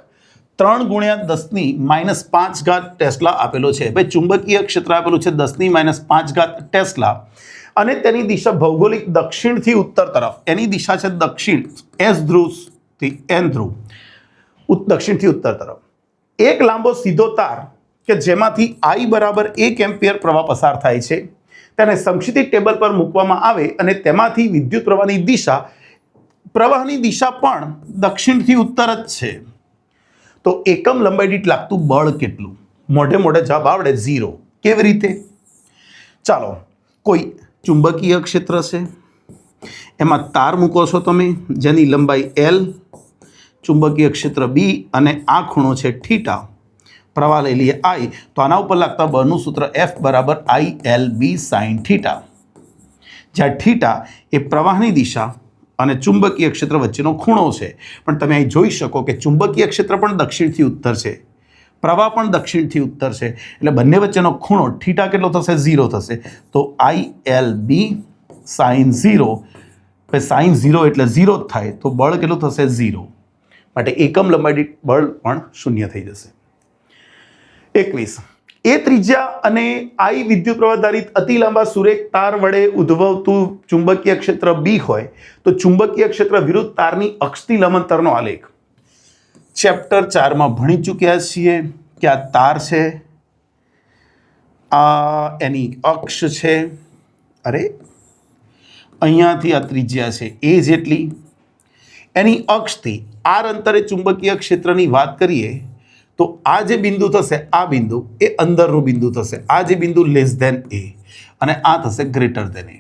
[SPEAKER 1] 3 × 10⁻5 ટેસ્લા આપેલો છે. ભાઈ ચુંબકીય ક્ષેત્ર આપેલું છે 10⁻5 ટેસ્લા અને તેની દિશા ભૌગોલિક દક્ષિણથી ઉત્તર તરફ. એની દિશા છે દક્ષિણ, એસ ધ્રુવથી એન ધ્રુવ, દક્ષિણથી ઉત્તર તરફ. એક લાંબો સીધો તાર કે જેમાંથી I બરાબર 1 એમ્પિયર પ્રવાહ પસાર થાય છે તેને સમક્ષિતિજ ટેબલ પર મૂકવામાં આવે અને તેમાંથી વિદ્યુત પ્રવાહની દિશા પણ દક્ષિણથી ઉત્તર જ છે. તો એકમ લંબાઈ દીઠ લાગતું બળ કેટલું? મોઢે જવાબ આવડે 0. કેવી રીતે? ચાલો, કોઈ ચુંબકીય ક્ષેત્ર છે, એમાં તાર મૂકો છો તમે જેની લંબાઈ L, ચુંબકીય ક્ષેત્ર B અને આ ખૂણો છે θ, પ્રવાહ લઈ લઈએ I, તો આના ઉપર લાગતા બળનું સૂત્ર F બરાબર ILB sin θ, જ્યાં θ એ પ્રવાહની દિશા અને ચુંબકીય ક્ષેત્ર વચ્ચેનો ખૂણો છે. પણ તમે અહીં જોઈ શકો કે ચુંબકીય ક્ષેત્ર પણ દક્ષિણથી ઉત્તર છે, પ્રવાહ પણ દક્ષિણથી ઉત્તર છે, એટલે બંને વચ્ચેનો ખૂણો θ કેટલો થશે? 0 થશે. તો ILB sin 0, sin 0 એટલે 0 જ થાય, તો બળ કેટલું થશે? 0. માટે એકમ લંબાઈ દીઠ બળ પણ 0 થઈ જશે. 21. એ ત્રિજ્યા અને I વિદ્યુત પ્રવાહ ધારિત અતિ લાંબા સુરેખ તાર વડે ઉદ્ભવતું ચુંબકીય ક્ષેત્ર B હોય તો ચુંબકીય ક્ષેત્ર વિરુદ્ધ તારની અક્ષથી લંબાંતરનો આલેખ. ચેપ્ટર 4 માં ભણી ચૂક્યા છીએ કે આ તાર છે, આ એની અક્ષ છે, અરે અહીંયાથી આ ત્રિજ્યા છે એ જેટલી, એની અક્ષથી r અંતરે ચુંબકીય ક્ષેત્રની વાત કરીએ તો આ જે બિંદુ થશે, આ બિંદુ એ અંદરનું બિંદુ થશે. આ જે બિંદુ લેસ ધેન એ અને આ થશે ગ્રેટર ધેન એ.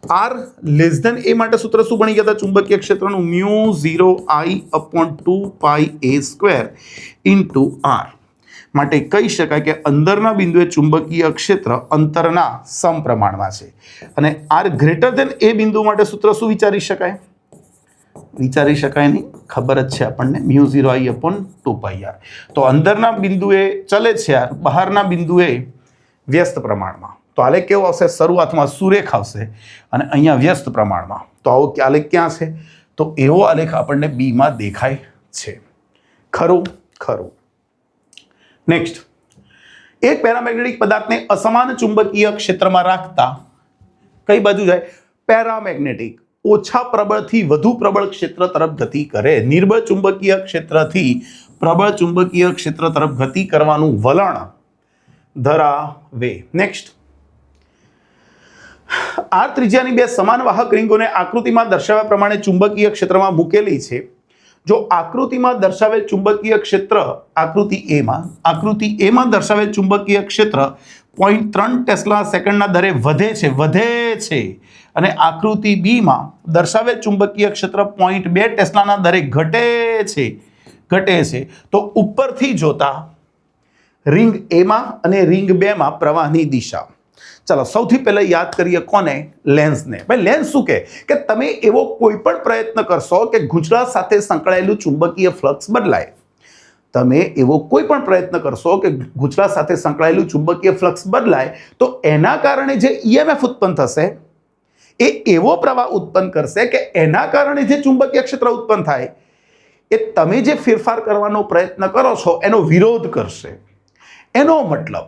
[SPEAKER 1] r લેસ ધેન એ માટે સૂત્ર શું બની ગયા હતા ચુંબકીય ક્ષેત્રનું? μ0I/2πa² r. માટે કહી શકાય કે અંદરના બિંદુએ ચુંબકીય ક્ષેત્ર અંતરના સમપ્રમાણમાં છે. અને r ગ્રેટર ધેન એ બિંદુ માટે સૂત્ર શું વિચારી શકાય? વિચારી શકાય નહીં, ખબર જ છે આપણને, μ0I/2πr. તો અંદરના બિંદુએ ચલે છે યાર, બહારના બિંદુએ વ્યસ્ત પ્રમાણમાં. તો આલેખ કેવો આવશે? શરૂઆતમાં સુરેખ આવશે અને અહીંયા વ્યસ્ત પ્રમાણમાં. તો આવો આલેખ ક્યાં છે? તો એવો આલેખ આપણને B માં દેખાય છે. ખરું? ખરું. નેક્સ્ટ, એક પેરામેગ્નેટિક પદાર્થને અસમાન ચુંબકીય ક્ષેત્રમાં રાખતા કઈ બાજુ જાય? પેરામેગ્નેટિક ઓછા પ્રબળથી વધુ પ્રબળ ક્ષેત્ર તરફ ગતિ કરે. નિર્બળ ચુંબકીય ક્ષેત્રથી પ્રબળ ચુંબકીય ક્ષેત્ર તરફ ગતિ કરવાનું વલણ ધરાવે. નેક્સ્ટ, આ ત્રિજ્યાની બે સમાન વાહક રીંગોને આકૃતિમાં દર્શાવ્યા પ્રમાણે ચુંબકીય ક્ષેત્રમાં મૂકેલી છે. જો આકૃતિમાં દર્શાવેલ ચુંબકીય ક્ષેત્ર આકૃતિ એમાં દર્શાવેલ ચુંબકીય ક્ષેત્ર 0.3 ટેસ્લા સેકન્ડના દરે વધે છે અને આકૃતિ B માં દર્શાવેલ ચુંબકીય ક્ષેત્ર 0.2 ટેસ્લાના દરે ઘટે છે તો ઉપરથી જોતા રિંગ A માં અને રિંગ 2 માં પ્રવાહની દિશા. ચાલો સૌથી પહેલા યાદ કરીએ કોને? લેન્સને. ભાઈ લેન્સ શું કે તમે એવો કોઈ પણ પ્રયત્ન કરશો કે ગૂંચળા સાથે સંકળાયેલું ચુંબકીય ફ્લક્સ બદલાય. તમે એવો કોઈ પણ પ્રયત્ન કરશો કે ગૂંચળા સાથે સંકળાયેલું ચુંબકીય ફ્લક્સ બદલાય તો એના કારણે જે EMF ઉત્પન્ન થશે એ એવો પ્રવાહ ઉત્પન્ન કરશે કે એના કારણે જે ચુંબકીય ક્ષેત્ર ઉત્પન્ન થાય એ તમે જે ફેરફાર કરવાનો પ્રયત્ન કરો છો એનો વિરોધ કરશે. એનો મતલબ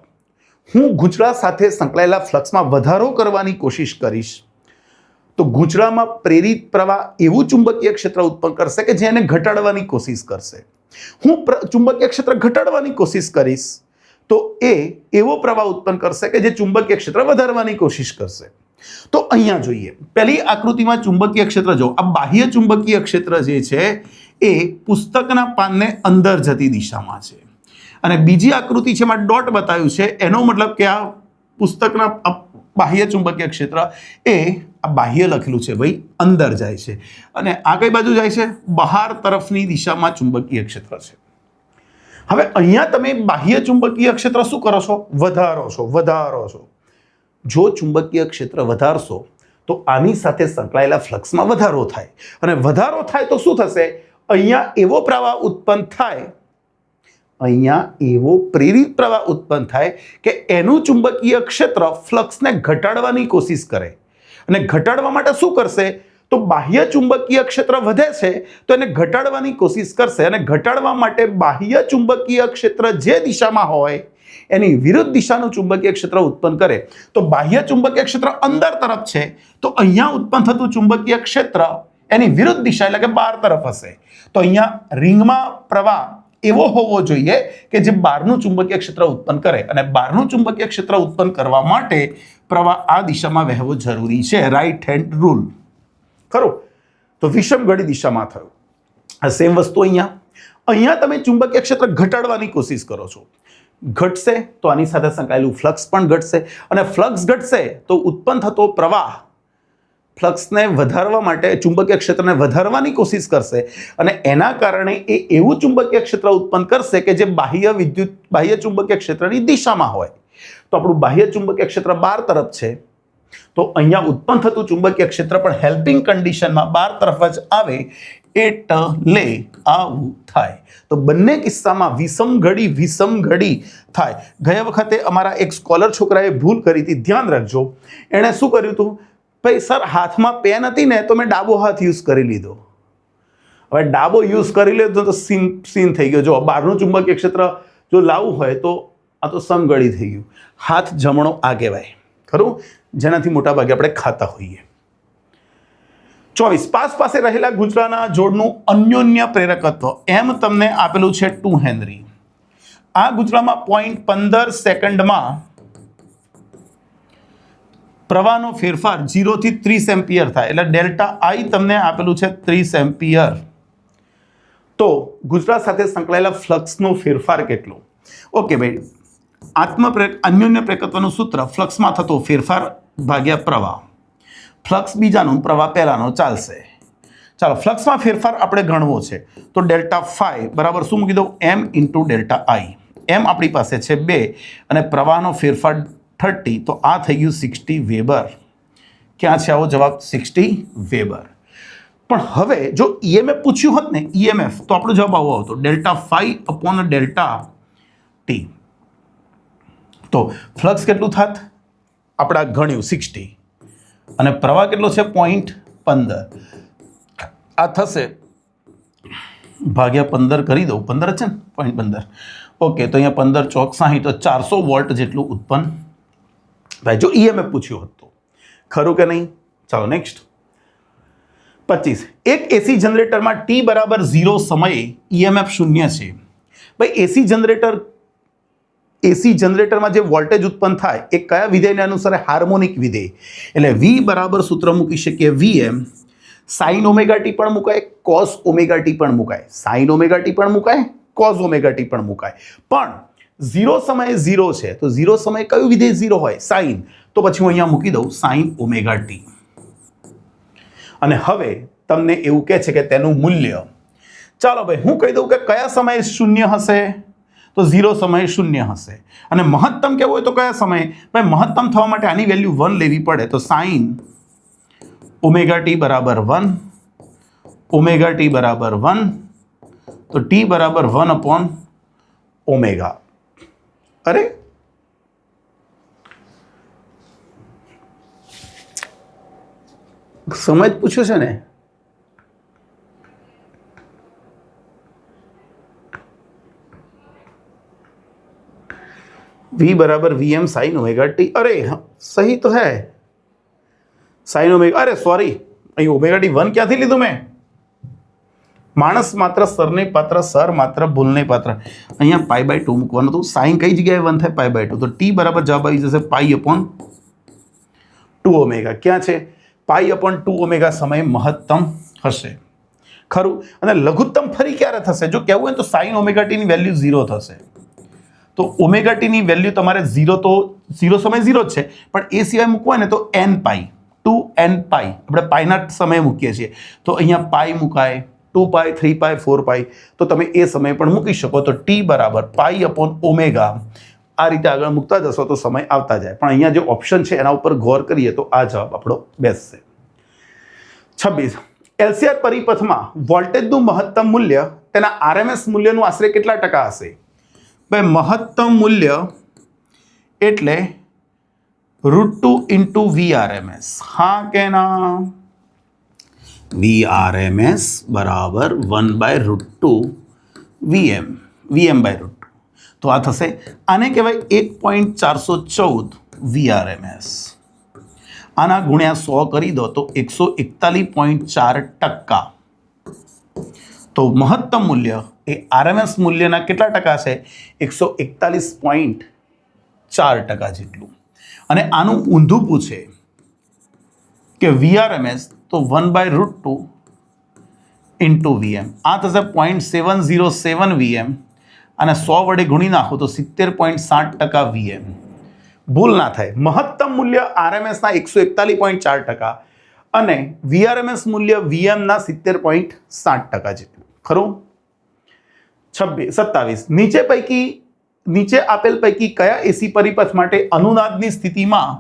[SPEAKER 1] હું ગૂંચળા સાથે સંકળાયેલા ફ્લક્સમાં વધારો કરવાની કોશિશ કરીશ તો ગૂંચળામાં પ્રેરિત પ્રવાહ એવું ચુંબકીય ક્ષેત્ર ઉત્પન્ન કરશે કે જેને ઘટાડવાની કોશિશ કરશે. હું ચુંબકીય ક્ષેત્ર ઘટાડવાની કોશિશ કરીશ તો એ એવો પ્રવાહ ઉત્પન્ન કરશે કે જે ચુંબકીય ક્ષેત્ર વધારવાની કોશિશ કરશે. તો અહીંયા જોઈએ, પહેલી આકૃતિમાં ચુંબકીય ક્ષેત્ર જો આ બાહ્ય ચુંબકીય ક્ષેત્ર જે છે એ પુસ્તકના પાનને અંદર જતી દિશામાં છે અને બીજી આકૃતિ છે એમાં ડોટ બતાવ્યું છે, એનો મતલબ કે આ પુસ્તકના બાહ્ય ચુંબકીય ક્ષેત્ર એ આ બાહ્ય લખેલું છે ભાઈ અંદર જાય છે અને આ કઈ બાજુ જાય છે? બહાર તરફની દિશામાં ચુંબકીય ક્ષેત્ર છે. હવે અહીંયા તમે બાહ્ય ચુંબકીય ક્ષેત્ર શું કરો છો? વધારો છો. જો ચુંબકીય ક્ષેત્ર વધારશો તો આની સાથે સંકળાયેલા ફ્લક્સમાં વધારો થાય અને વધારો થાય તો શું થશે? અહીંયા એવો પ્રવાહ ઉત્પન્ન થાય, અહીંયા એવો પ્રેરિત પ્રવાહ ઉત્પન્ન થાય કે એનું ચુંબકીય ક્ષેત્ર ફ્લક્સને ઘટાડવાની કોશિશ કરે અને ઘટાડવા માટે શું કરશે? તો બાહ્ય ચુંબકીય ક્ષેત્ર વધે છે તો એને ઘટાડવાની કોશિશ કરશે અને ઘટાડવા માટે બાહ્ય ચુંબકીય ક્ષેત્ર જે દિશામાં હોય એની વિરુદ્ધ દિશાનું ચુંબકીય ક્ષેત્ર ઉત્પન્ન કરે. તો બાહ્ય ચુંબકીય ક્ષેત્ર અંદર તરફ છે તો અહીંયા ઉત્પન્ન થતું ચુંબકીય ક્ષેત્ર એની વિરુદ્ધ દિશા એટલે કે બહાર તરફ હશે. તો અહીંયા રિંગમાં પ્રવાહ એવો હોવો જોઈએ કે જે બહારનું ચુંબકીય ક્ષેત્ર ઉત્પન્ન કરે અને બહારનું ચુંબકીય ક્ષેત્ર ઉત્પન્ન કરવા માટે પ્રવાહ આ દિશામાં વહેવો જરૂરી છે. Right hand rule. ખરું? તો વિષમઘડી દિશામાં થયું. આ સેમ વસ્તુ અહીંયા તમે ચુંબકીય ક્ષેત્ર ઘટાડવાની કોશિશ કરો છો. ઘટશે તો આની સાથે સંકળાયેલું ફ્લક્સ પણ ઘટશે અને ફ્લક્સ ઘટશે તો ઉત્પન્ન થતો પ્રવાહ ફ્લક્સને વધારવા માટે ચુંબકીય ક્ષેત્રને વધારવાની કોશિશ કરશે અને એના કારણે એ એવું ચુંબકીય ક્ષેત્ર ઉત્પન્ન કરશે કે જે બાહ્ય ચુંબકીય ક્ષેત્રની દિશામાં હોય. તો આપણું બાહ્ય ચુંબકીય ક્ષેત્ર બહાર તરફ છે તો અહીંયા ઉત્પન્ન થતું ચુંબકીય ક્ષેત્ર પણ હેલ્પિંગ કન્ડિશનમાં બહાર તરફ જ આવે એટલે આવું થાય. તો બંને કિસ્સામાં વિષમઘડી થાય. ગયા વખતે અમારા એક સ્કોલર છોકરાએ ભૂલ કરી હતી, ધ્યાન રાખજો. એણે શું કર્યું હતું, ભાઈ સર હાથમાં પેન હતી ને તો મેં ડાબો હાથ યુઝ કરી લીધો. હવે ડાબો યુઝ કરી લીધો તો સીન થઈ ગયો. જો બહારનું ચુંબકીય ક્ષેત્ર જો લાવવું હોય તો આ તો સમઘડી થઈ ગયું. હાથ જમણો આ કહેવાય. ખરું? જેનાથી મોટા ભાગે આપણે ખાતા હોઈએ. 24 પાસે રહેલા ગુચરાના જોડનું અન્યોન્ય પ્રેરકત્વ એમ તમને આપેલું છે 2 હેનરી. આ ગુચરામાં 0.15 સેકન્ડમાં પ્રવાહનો ફેરફાર 0 થી 30 એમ્પિયર થાય એટલે ડેલ્ટા આઈ તમને આપેલું છે 30 એમ્પિયર. તો ગુચરા સાથે સંકળાયેલા ફ્લક્સનો ફેરફાર કેટલો? ઓકે ભાઈ, અન્યોન્ય પ્રેરકત્વનું સૂત્ર ફ્લક્સમાં થતો ફેરફાર ભાગ્યા પ્રવાહ. ફ્લક્સ બીજાનું, પ્રવાહ પહેલાનો ચાલશે. ચાલો ફ્લક્સમાં ફેરફાર આપણે ગણવો છે તો ડેલ્ટા ફાઈ બરાબર શું મૂકી દઉં, એમ ઇન્ટુ ડેલ્ટા આઈ. એમ આપણી પાસે છે 2 અને પ્રવાહનો ફેરફાર 30 તો આ થઈ ગયું 60 વેબર. ક્યાં છે આવો જવાબ? 60 વેબર. પણ હવે જો ઈએમએફ પૂછ્યું હોત ને, ઈએમએફ, તો આપણો જવાબ આવો આવતો delta phi upon delta T. તો ફ્લક્સ કેટલું થાત? આપણે ગણ્યું 60 અને પ્રવાહ કેટલો છે 0.15. આ થશે ભાગ્યા 15 કરી દઉં, 15 છે ને 0.15. ઓકે, તો અહીંયા 15 ચોક 60 તો 400 વોલ્ટ જેટલું ઉત્પન્ન થાય જો ઈએમએફ પૂછ્યું હોત તો. ખરું કે નહીં? ચાલો નેક્સ્ટ 25. એક એસી જનરેટરમાં ટી બરાબર 0 સમયે ઈએમએફ 0 છે. ભાઈ એસી જનરેટરમાં જે વોલ્ટેજ ઉત્પન્ન થાય એ કયા વિધેયને અનુસારે? હાર્મોનિક વિધેય. એટલે વી બરાબર સૂત્ર મૂકી શકીએ વીએમ. સાઇન ઓમેગા ટી પણ મુકાય, કોસ ઓમેગા ટી પણ મુકાય, સાઇન ઓમેગા ટી પણ મુકાય, કોસ ઓમેગા ટી પણ મુકાય. પણ 0 સમયે 0 છે તો 0 સમયે કયું વિધેય 0 હોય? સાઇન. તો પછી હું અહીંયા મૂકી દઉં સાઇન ઓમેગા ટી. અને હવે તમને એવું કહે છે કે તેનું મૂલ્ય, ચાલો ભાઈ હું કહી દઉં કે કયા સમયે 0 હશે? તો 0 સમયે 0 હશે. અને મહત્તમ કેવું હોય તો કયા સમયે? ભાઈ મહત્તમ થવા માટે આની વેલ્યુ 1 લેવી પડે તો સાઇન ઓમેગા ટી બરાબર 1, ઓમેગા ટી બરાબર 1, તો ટી બરાબર 1 અપોન ઓમેગા. અરે સમય જ પૂછ્યું છે ને. V बराबर V M sine omega T. अरे सही तो है, साइन ओमेगा. अरे सॉरी, અહીં ઓમેગા ટી 1 ક્યાંથી લીધું મેં? માણસ માત્ર સરને પાત્ર, સર માત્ર ભૂલને પાત્ર. અહીંયા પાઈ બાય 2 મૂકવાનું હતું. સાઇન કઈ જગ્યાએ 1 થાય? Pi by 2. તો ટી બરાબર જવાબ આવી જશે પાઈ અપોન 2 ઓમેગા. ક્યાં છે? પાઈ અપોન 2 ઓમેગા સમય મહત્તમ હશે. ખરું? અને લઘુત્તમ ફરી ક્યારે થશે? જો કહેવું હોય તો સાઇન ઓમેગા ટીની વેલ્યુ 0 થશે. તો ઓમેગા ટીની વેલ્યુ તમારે 0 તો 0 સમય 0 જ છે પણ એ સિવાય મૂકવું હોય ને તો n પાઈ, 2n પાઈ. આપણે પાઈના સમયે મૂકીએ છીએ તો અહીંયા પાઈ મુકાય, 2 પાઈ, 3 પાઈ, 4 પાઈ. તો તમે એ સમયે પણ મૂકી શકો. તો ટી બરાબર પાઈ અપોન ઓમેગા. આ રીતે આગળ મૂકતા જશો તો સમય આવતા જાય. પણ અહીંયા જે ઓપ્શન છે એના ઉપર ગૌર કરીએ તો આ જવાબ આપણો બેસશે. 26. એલસીઆર પરિપથમાં વોલ્ટેજનું મહત્તમ મૂલ્ય તેના આરએમએસ મૂલ્યનું આશરે કેટલા ટકા હશે? ભાઈ મહત્તમ મૂલ્ય એટલે √2 ઇન્ટુ વી આરએમએસ. હા કે ના? VRMS બરાબર 1/√2 VM VM/√2. તો આ થશે, આને કહેવાય 1.414 VRMS. આના ગુણ્યા 100 કરી દો તો 141.4%. તો મહત્તમ મૂલ્ય એ RMS મૂલ્યના કેટલા ટકા છે? 141.4% જેટલું. અને આનું ઊંધું પૂછે કે VRMS તો 1/√2 ઇન્ટુ VM. આ થશે 0.707 VM અને 100 વડે ગુણી નાખો તો 70.7% VM. ભૂલ ના થાય, મહત્તમ મૂલ્ય RMSના 141.4% અને VRMS મૂલ્ય VMના 70.7% જેટલું. ખરું? 27 નીચે આપેલ પૈકી કયા એસી પરિપથ માટે અનુનાદની સ્થિતિમાં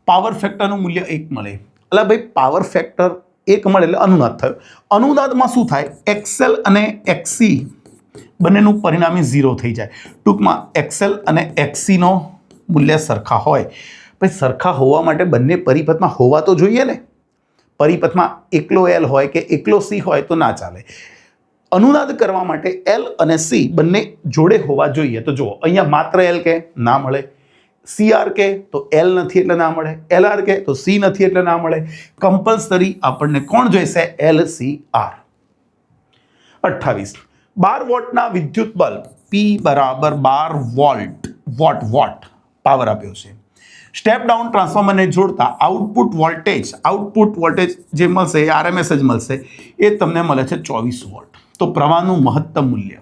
[SPEAKER 1] પાવર ફેક્ટરનું મૂલ્ય 1 મળે? એટલે ભાઈ પાવર ફેક્ટર 1 મળે એટલે અનુનાદ થયો. અનુનાદમાં શું થાય? XL અને XC બંનેનું પરિણામી 0 થઈ જાય. ટૂંકમાં XL અને XC નો મૂલ્ય સરખા હોય. ભાઈ સરખા હોવા માટે બંને પરિપથમાં હોવા તો જોઈએ ને. પરિપથમાં એકલો L હોય કે એકલો C હોય તો ના ચાલે. અનુનાદ કરવા માટે L અને C બંને જોડે હોવા જોઈએ. તો જુઓ, અહીંયા માત્ર L કે ના મળે, CR કે તો L નથી એટલે ના મળે, LR કે તો C નથી એટલે ના મળે. કમ્પલસરી આપણને કોણ જોઈશે? LCR. 28 12 વોટના વિદ્યુત બલ્બ P બરાબર 12 વોટ પાવર આપ્યો છે. સ્ટેપ ડાઉન ટ્રાન્સફોર્મરને જોડતા આઉટપુટ વોલ્ટેજ જે મળશે એ RMS જ મળશે. એ તમને મળે છે 24 વોલ્ટ. તો પ્રવાહનું મહત્તમ મૂલ્ય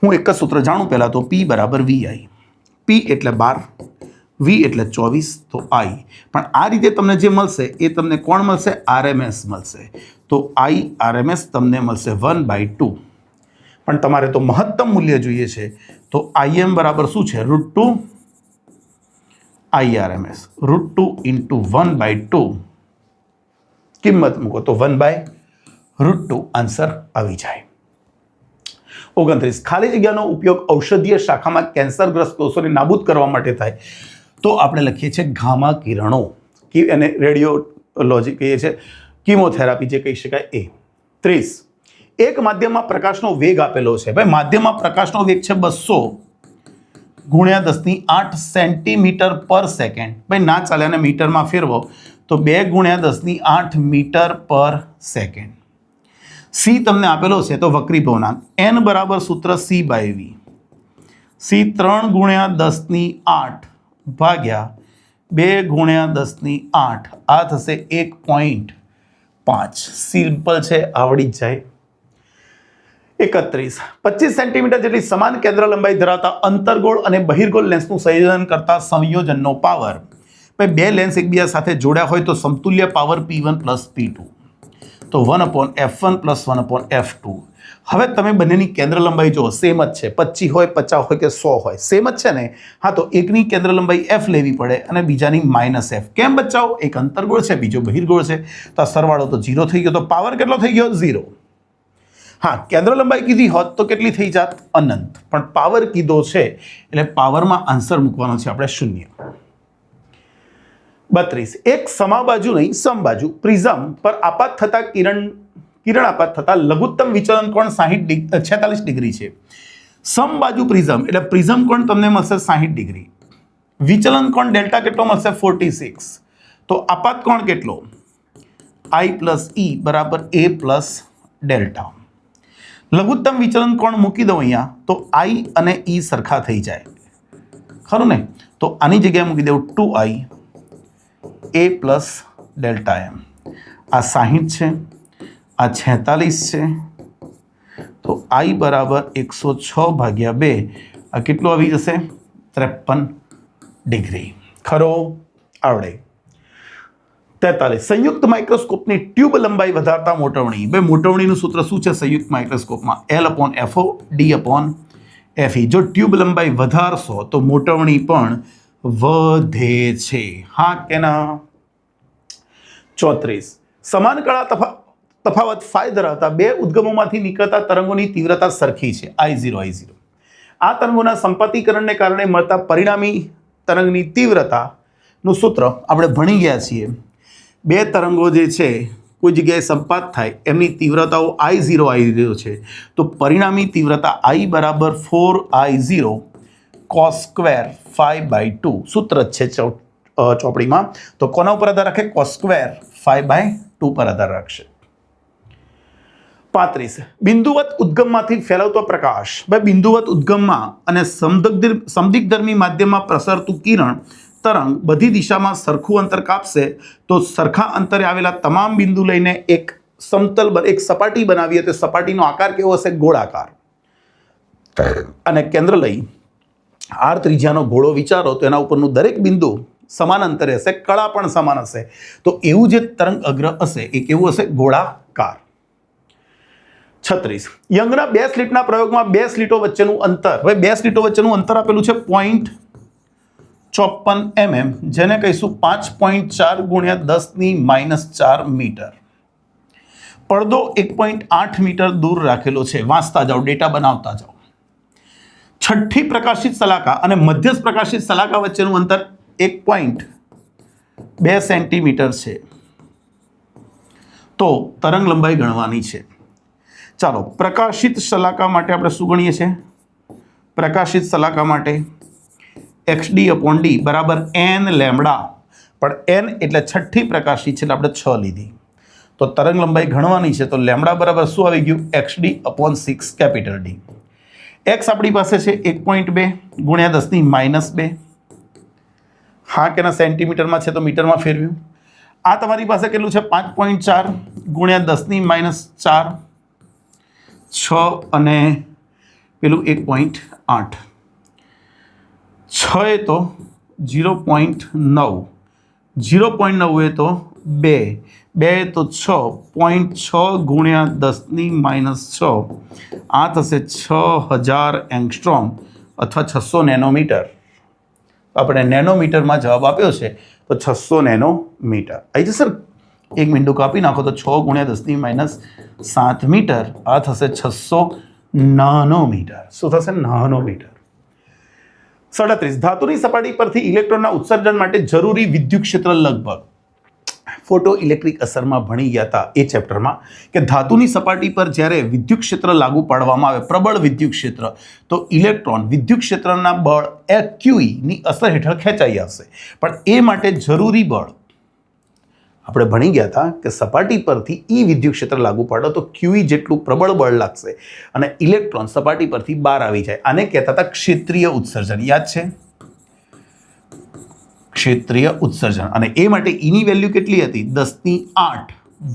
[SPEAKER 1] હું એક જ સૂત્ર જાણું પહેલાં તો P બરાબર VI. P એટલે 12, V એટલે 24, તો I. પણ આ રીતે તમને જે મળશે એ તમને કોણ મળશે? RMS મળશે. તો I RMS તમને મળશે 1/2. પણ તમારે તો મહત્તમ મૂલ્ય જોઈએ છે તો IM બરાબર શું છે? √2 IRMS. √2 ઇન્ટુ 1/2 કિંમત મૂકો તો 1/√2 આન્સર આવી જાય. 29 ખાલી જગ્યાનો ઉપયોગ ઔષધીય શાખામાં કેન્સરગ્રસ્ત કોષોને નાબૂદ કરવા માટે થાય તો આપણે લખીએ છીએ ગામા કિરણો, કે એને રેડિયોલોજી કહીએ છીએ, કીમોથેરાપી જે કહી શકાય એ. 30 એક માધ્યમમાં પ્રકાશનો વેગ આપેલો છે. ભાઈ માધ્યમમાં પ્રકાશનો વેગ છે 200 ગુણ્યા 10⁸ સેન્ટીમીટર પર સેકન્ડ. ભાઈ ના ચાલે અને મીટરમાં ફેરવો તો 2 ગુણ્યા 10⁸ મીટર પર સેકન્ડ. C તમને આપેલો છે તો વક્રી ભવનાંક N બરાબર સૂત્ર C/V. C 3 ગુણ્યા 10⁸ ભાગ્યા 2 ગુણ્યા 10⁸. આ થશે 1.5. સિમ્પલ છે, આવડી જ જાય. 31 25 સેન્ટીમીટર જેટલી સમાન કેન્દ્ર લંબાઈ ધરાવતા અંતર્ગોળ અને બહિર્ગોળ લેન્સનું સંયોજન કરતા સંયોજનનો પાવર. ભાઈ બે લેન્સ એકબીજા સાથે જોડ્યા હોય તો સમતુલ્ય પાવર P1 પ્લસ P2. તો 1/F1 પ્લસ 1/F2. હવે તમે બંનેની કેન્દ્ર લંબાઈ જો સેમ જ છે, 25 હોય, 50 હોય કે 100 હોય, સેમ જ છે ને. હા, તો એકની કેન્દ્ર લંબાઈ F લેવી પડે અને બીજાની -F. કેમ બચાવો? એક અંતર્ગોળ છે, બીજો બહિર્ગોળ છે, તો આ સરવાળો તો 0 થઈ ગયો. તો પાવર કેટલો થઈ ગયો? 0. હા, કેન્દ્ર લંબાઈ કીધી હોત તો કેટલી થઈ જાત? અનંત. પણ પાવર કીધો છે એટલે પાવરમાં આન્સર મૂકવાનો છે આપણે 0. 32 એક સમબાજુ નહીં સમબાજુ પ્રિઝમ પર આપાત થતા કિરણ આપાત થતા લઘુત્તમ વિચલન કોણ 46 ડિગ્રી છે. સમબાજુ પ્રિઝમ એટલે પ્રિઝમ કોણ તમને મળશે 60 ડિગ્રી. વિચલન કોણ ડેલ્ટા કેટલો મળશે? 46. તો આપાત કોણ કેટલો? I પ્લસ E બરાબર A પ્લસ ડેલ્ટા. લઘુત્તમ વિચલન કોણ મૂકી દઉં અહીંયા તો I અને E સરખા થઈ જાય. ખરું ને? તો આની જગ્યાએ મૂકી દઉં 2I A plus delta M. આ 60 છે, આ 46 છે, તો I બરાબર 106/2. આ કેટલું આવી જશે? 53 ડિગ્રી. ખરો? આવડે. 43 સંયુક્ત માઇક્રોસ્કોપની ટ્યુબ લંબાઈ વધારતા મોટવણી. ભાઈ મોટવણીનું સૂત્ર શું છે સંયુક્ત માઇક્રોસ્કોપમાં? L/FO D/FE. જો ટ્યુબ લંબાઈ વધારશો તો મોટવણી પણ વધે છે. હા કે ના? 34 સમાન કળા તફાવત ફાઈ ધરાવતા બે ઉદ્ગમોમાંથી નીકળતા તરંગોની તીવ્રતા સરખી છે, I0 I0. આ તરંગોના સંપતિકરણને કારણે મળતા પરિણામી તરંગની તીવ્રતાનું સૂત્ર આપણે ભણી ગયા છીએ. બે તરંગો જે છે કોઈ જગ્યાએ સંપાત થાય એમની તીવ્રતાઓ I0 છે, તો પરિણામી તીવ્રતા I બરાબર 4I0 cos સ્ક્વેર 5/2 સૂત્ર જ છે ચોપડીમાં. તો કોના ઉપર આધાર રાખે? cos સ્ક્વેર 5/2 પર આધાર રાખશે. 35 બિંદુવત ઉદ્ગમમાંથી ફેલાવતો પ્રકાશ. ભાઈ બિંદુવત ઉદ્ગમમાં અને સમદિગ્ધર્મી માધ્યમમાં પ્રસરતું કિરણ તરંગ બધી દિશામાં સરખું અંતર કાપશે તો સરખા અંતરે આવેલા તમામ બિંદુ લઈને એક એક સપાટી બનાવીએ તો સપાટીનો આકાર કેવો હશે? ગોળાકાર. અને કેન્દ્ર લઈ r ત્રિજ્યાનો ગોળો વિચારો તો એના ઉપરનું દરેક બિંદુ સમાન અંતરે હશે, કળા પણ સમાન હશે. તો એવું જે તરંગ અગ્ર હશે એ કેવું હશે? ગોળાકાર. 36 યંગના 2 સ્લિટના પ્રયોગમાં 2 સ્લિટો વચ્ચેનું અંતર. હવે 2 સ્લિટો વચ્ચેનું અંતર આપેલું છે 0.54 mm, જેને કહીશું 5.4 × 10⁻⁴ મીટર. પડદો 1.8 મીટર દૂર રાખેલો છે. વાંચતા જાઓ, ડેટા બનાવતા જાઓ. છઠ્ઠી પ્રકાશિત સલાકા અને મધ્યસ્થ પ્રકાશિત સલાકા વચ્ચેનું અંતર 1.2 સેન્ટીમીટર છે. તો તરંગ લંબાઈ ગણવાની છે. ચાલો, પ્રકાશિત સલાકા માટે આપણે શું ગણીએ છીએ? પ્રકાશિત સલાકા માટે xd/d બરાબર n લેમ્બડા, પણ n એટલે છઠ્ઠી પ્રકાશિત છે એટલે આપણે 6 લીધી. તો તરંગ લંબાઈ ગણવાની છે તો લેમ્બડા બરાબર શું આવી ગયું? xd/6 capital D. x આપણી પાસે છે 1.2 × 10⁻². હા કે ના? સેન્ટીમીટરમાં છે તો મીટરમાં ફેરવ્યું. આ તમારી પાસે કેટલું છે? 5.4 × 10⁻⁴. 6 અને પેલું 1.8. 6 એ તો 0.9, 0.9 એ તો 2, 2 એ તો 6.6 × 10⁻⁶. આ થશે 6000 એંગસ્ટ્રોમ અથવા 600 નેનોમીટર. આપણે નેનોમીટરમાં જવાબ આપ્યો છે તો 600 નેનોમીટર આવી જશે. એક મીંડું કાપી નાખો તો 6 × 10⁻⁷ મીટર. આ થશે 600 નાનોમીટર. શું થશે? નાનોમીટર. 37 ધાતુની સપાટી પરથી ઇલેક્ટ્રોનના ઉત્સર્જન માટે જરૂરી વિદ્યુત ક્ષેત્ર લગભગ. ફોટો ઇલેક્ટ્રિક અસરમાં ભણી ગયા હતા એ ચેપ્ટરમાં કે ધાતુની સપાટી પર જ્યારે વિદ્યુત ક્ષેત્ર લાગુ પાડવામાં આવે, પ્રબળ વિદ્યુત ક્ષેત્ર, તો ઇલેક્ટ્રોન વિદ્યુત ક્ષેત્રના બળ QE ની અસર હેઠળ ખેંચાઈ આવશે. પણ એ માટે જરૂરી બળ આપણે ભણી ગયા હતા કે સપાટી પરથી E વિદ્યુત ક્ષેત્ર લાગુ પાડો તો QE જેટલું પ્રબળ બળ લાગશે અને ઇલેક્ટ્રોન સપાટી પરથી બહાર આવી જાય. આને કહેતા હતા ક્ષેત્રીય ઉત્સર્જન. યાદ છે? ક્ષેત્રીય ઉત્સર્જન. અને એ માટે E ની વેલ્યુ કેટલી હતી? 10⁸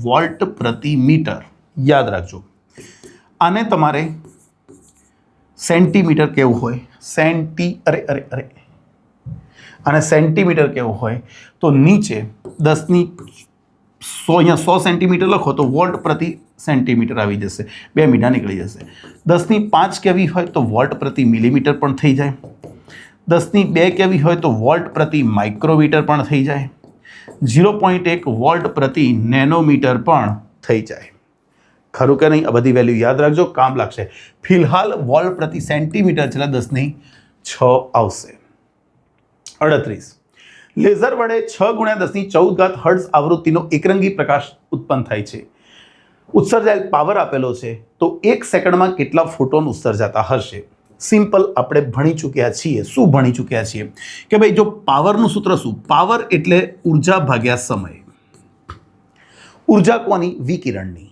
[SPEAKER 1] વોલ્ટ પ્રતિ મીટર. યાદ રાખજો. આને તમારે સેન્ટીમીટર કેવું હોય? અને સેન્ટીમીટર કેવું હોય તો નીચે 10⁻100 અહીંયા 100 સેન્ટીમીટર લખો તો વોલ્ટ પ્રતિ સેન્ટીમીટર આવી જશે. 2 મીટર નીકળી જશે. 10⁵ કેવી હોય તો વોલ્ટ પ્રતિ મિલીમીટર પણ થઈ જાય. 10⁵ કેવી હોય તો વોલ્ટ પ્રતિ માઇક્રોમીટર પણ થઈ જાય. 0.1 વોલ્ટ પ્રતિ નેનોમીટર પણ થઈ જાય. ખરું કે નહીં? આ બધી વેલ્યુ યાદ રાખજો, કામ લાગશે. ફિલહાલ વોલ્ટ પ્રતિ સેન્ટીમીટર છે 10⁶ આવશે. 38 લેઝર વડે 6 × 10⁻14 હર્ટ્ઝ આવૃત્તિનો એકરંગી પ્રકાશ ઉત્પન્ન થાય છે. ઉત્સર્જાયેલ પાવર આપેલો છે તો 1 સેકન્ડમાં કેટલા ફોટોન ઉત્સર્જાતા હશે? સિમ્પલ આપણે ભણી ચૂક્યા છીએ. શું ભણી ચૂક્યા છીએ કે ભાઈ જો પાવરનું સૂત્ર શું? પાવર એટલે ઉર્જા ભાગ્યા સમય. ઉર્જા કોની? વિકિરણની.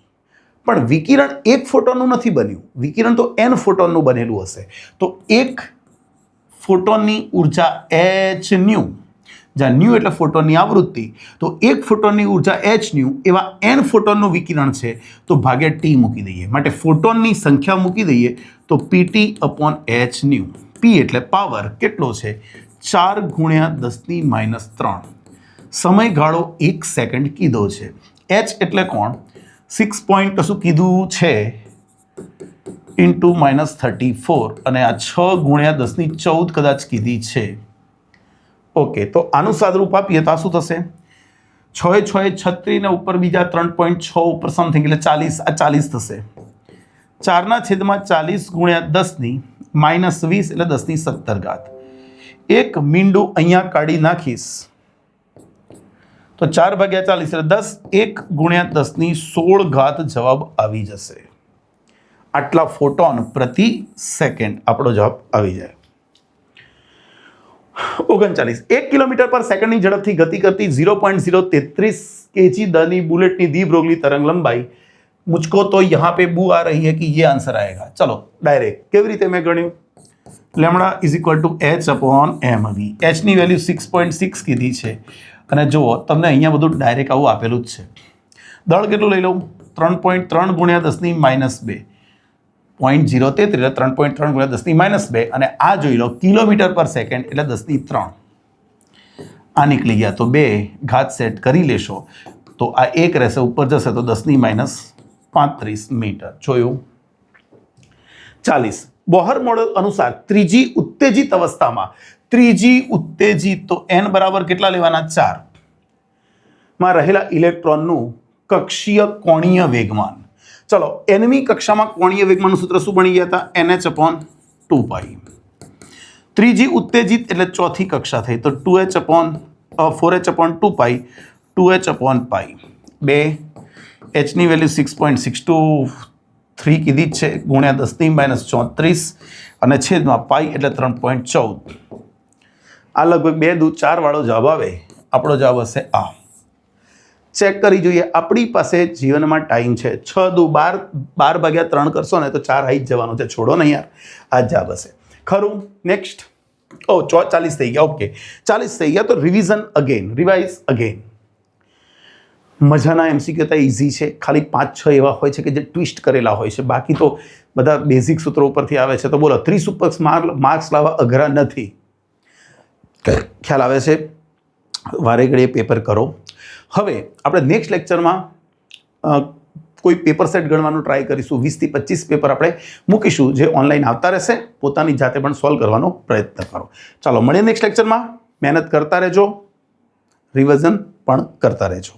[SPEAKER 1] પણ વિકિરણ એક ફોટોનનું નથી બન્યું. વિકિરણ તો n ફોટોનનું બનેલું હશે. તો એક ફોટોનની ઉર્જા hν, જ્યાં ન્યુ એટલે ફોટોનની આવૃત્તિ, તો એક ફોટોનની ઉર્જા hν એવા n ફોટોનનું વિકિરણ છે તો ભાગ્યા t મૂકી દઈએ. માટે ફોટોનની સંખ્યા મૂકી દઈએ તો PT/hν. P એટલે પાવર કેટલો છે? 4 × 10⁻3. સમયગાળો 1 સેકન્ડ કીધો છે. h એટલે કોણ? 6 પોઈન્ટ કશું કીધું છે × -34 અને આ 6 × 10⁻14 કદાચ કીધી છે. ઓકે, તો આનું સાદરૂપ આપીએ તો આ શું થશે? 6 × 6 = 36 ને ઉપર બીજા 3.6 ઉપર સમથિંગ એટલે 40. આ 40 થશે. 4/40 × 10⁻20 એટલે 10⁻17. એક મીંડું અહીંયા કાઢી નાખીશ તો 4/40 એટલે 10, 1 ગુણ્યા 10⁻16 ઘાત જવાબ આવી જશે. આટલા ફોટોન પ્રતિ સેકન્ડ આપણો જવાબ આવી જાય. 39 1 કિલોમીટર પર સેકન્ડની ઝડપથી ગતિ કરતી 0.033 kg दनी बुलेट की द्विब्रोगली तरंग लंबाई मुझको तो यहाँ पे बू आ रही है कि ये आंसर आएगा. चलो डायरेक्ट કેવી રીતે મેં ગણ્યું lambda is equal to h/mv. h ની વેલ્યુ 6.6 કીધી છે અને જુઓ તમને અહીંયા બધું ડાયરેક્ટ આવું આપેલું જ છે. દળ કેટલું લઈ લઉં 3.3 ગુણ્યા 10⁻², 0.033 એટલે 3.3 ગુણ્યા 10⁻², અને આ જોઈ લો કિલોમીટર પર સેકન્ડ એટલે 10⁻3. આ નીકળી ગયા તો 2 ઘાત સેટ કરી લેશો તો આ 1 રહેશે, ઉપર જશે તો 10⁻35 મીટર. જોયું. 40 બોહર મોડેલ અનુસાર ત્રીજી ઉત્તેજિત અવસ્થામાં તો n બરાબર કેટલા લેવાના 4 માં રહેલા ઇલેક્ટ્રોનનું કક્ષીય કોણીય વેગમાન. ચલો nમી કક્ષામાં કોણીય વેગમાનનું સૂત્ર શું બની ગયા હતા nh/2π. ત્રીજી ઉત્તેજિત એટલે ચોથી કક્ષા થઈ તો 4h/2π 2h/π. 2 h ની વેલ્યુ 6.623 કીધી છે ગુણ્યા 10⁻34 અને છેદમાં પાઈ એટલે 3.14. આ લગભગ 2 દુ 4 વાળો જવાબ આવે. આપણો જવાબ હશે આ. ચેક કરી જોઈએ આપણી પાસે જીવનમાં ટાઈમ છે 6 દુ 12 12/3 કરશો ને તો 4 આવી જ જવાનું છે. છોડો નહીં યાર, આ જવાબ હશે ખરું. નેક્સ્ટ 40 થઈ ગયા. ઓકે 40 થઈ ગયા તો રિવાઇઝ અગેન. મજાના MCQ તો ઇઝી છે, ખાલી 5-6 એવા હોય છે કે જે ટ્વિસ્ટ કરેલા હોય છે, બાકી તો બધા બેઝિક સૂત્રો ઉપરથી આવે છે. તો બોલો 30 ઉપર માર્ક્સ લાવવા અઘરા નથી. ખ્યાલ આવે છે? વારે ઘડીએ પેપર કરો. હવે આપણે નેક્સ્ટ લેક્ચરમાં કોઈ પેપર સેટ ગણવાનું ટ્રાય કરીશું. 20 થી 25 પેપર આપણે મૂકીશું જે ઓનલાઈન આવતા રહેશે. પોતાની જાતે પણ સોલ્વ કરવાનો પ્રયત્ન કરો. ચાલો મળીએ નેક્સ્ટ લેક્ચરમાં. મહેનત કરતા રહેજો, રિવિઝન પણ કરતા રહેજો.